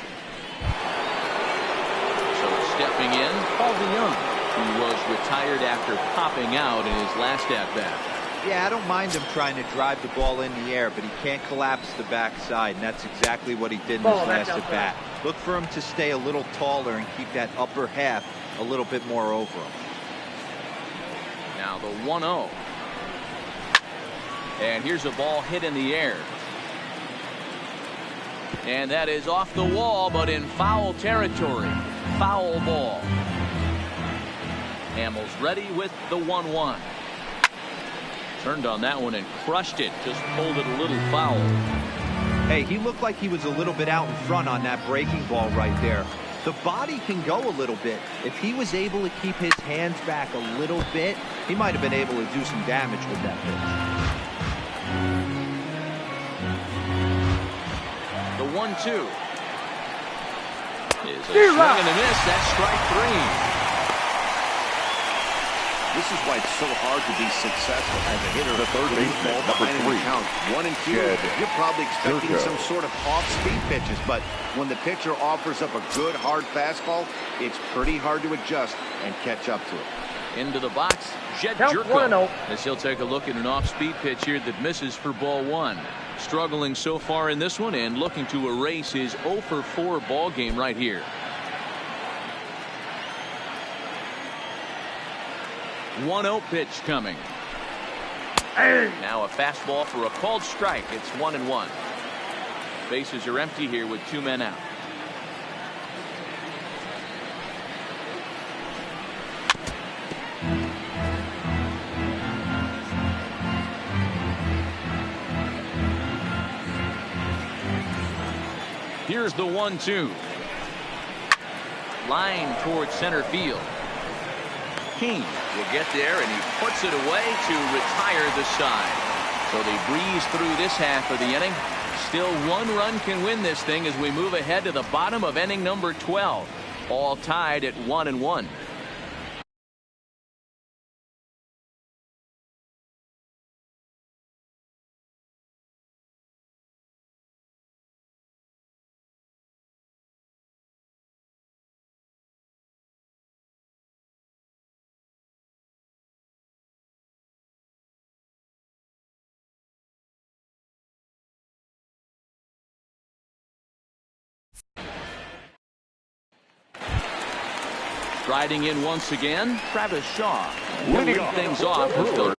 So stepping in, Paul DeYoung, who was retired after popping out in his last at-bat. Yeah, I don't mind him trying to drive the ball in the air, but he can't collapse the backside, and that's exactly what he did in his last at-bat. Look for him to stay a little taller and keep that upper half a little bit more over him. Now the 1-0. And here's a ball hit in the air. And that is off the wall, but in foul territory. Foul ball. Hamels ready with the 1-1. Turned on that one and crushed it. Just pulled it a little foul. Hey, he looked like he was a little bit out in front on that breaking ball right there. The body can go a little bit. If he was able to keep his hands back a little bit, he might have been able to do some damage with that pitch. The 1-2 is a swing and a miss. That's strike 3. This is why it's so hard to be successful as a hitter. The third baseman, number 3. Count 1 and 2. You're probably expecting some sort of off-speed pitches, but when the pitcher offers up a good hard fastball, it's pretty hard to adjust and catch up to it. Into the box, Jet Jerko, as he'll take a look at an off-speed pitch here that misses for ball 1. Struggling so far in this one and looking to erase his 0 for 4 ball game right here. One 0 pitch coming. Now a fastball for a called strike. It's 1-1. Bases are empty here with 2 men out. Here's the 1-2. Line towards center field. King will get there, and he puts it away to retire the side. So they breeze through this half of the inning. Still 1 run can win this thing as we move ahead to the bottom of inning number 12. All tied at 1-1. Riding in once again, Travis Shaw. Leading things off with the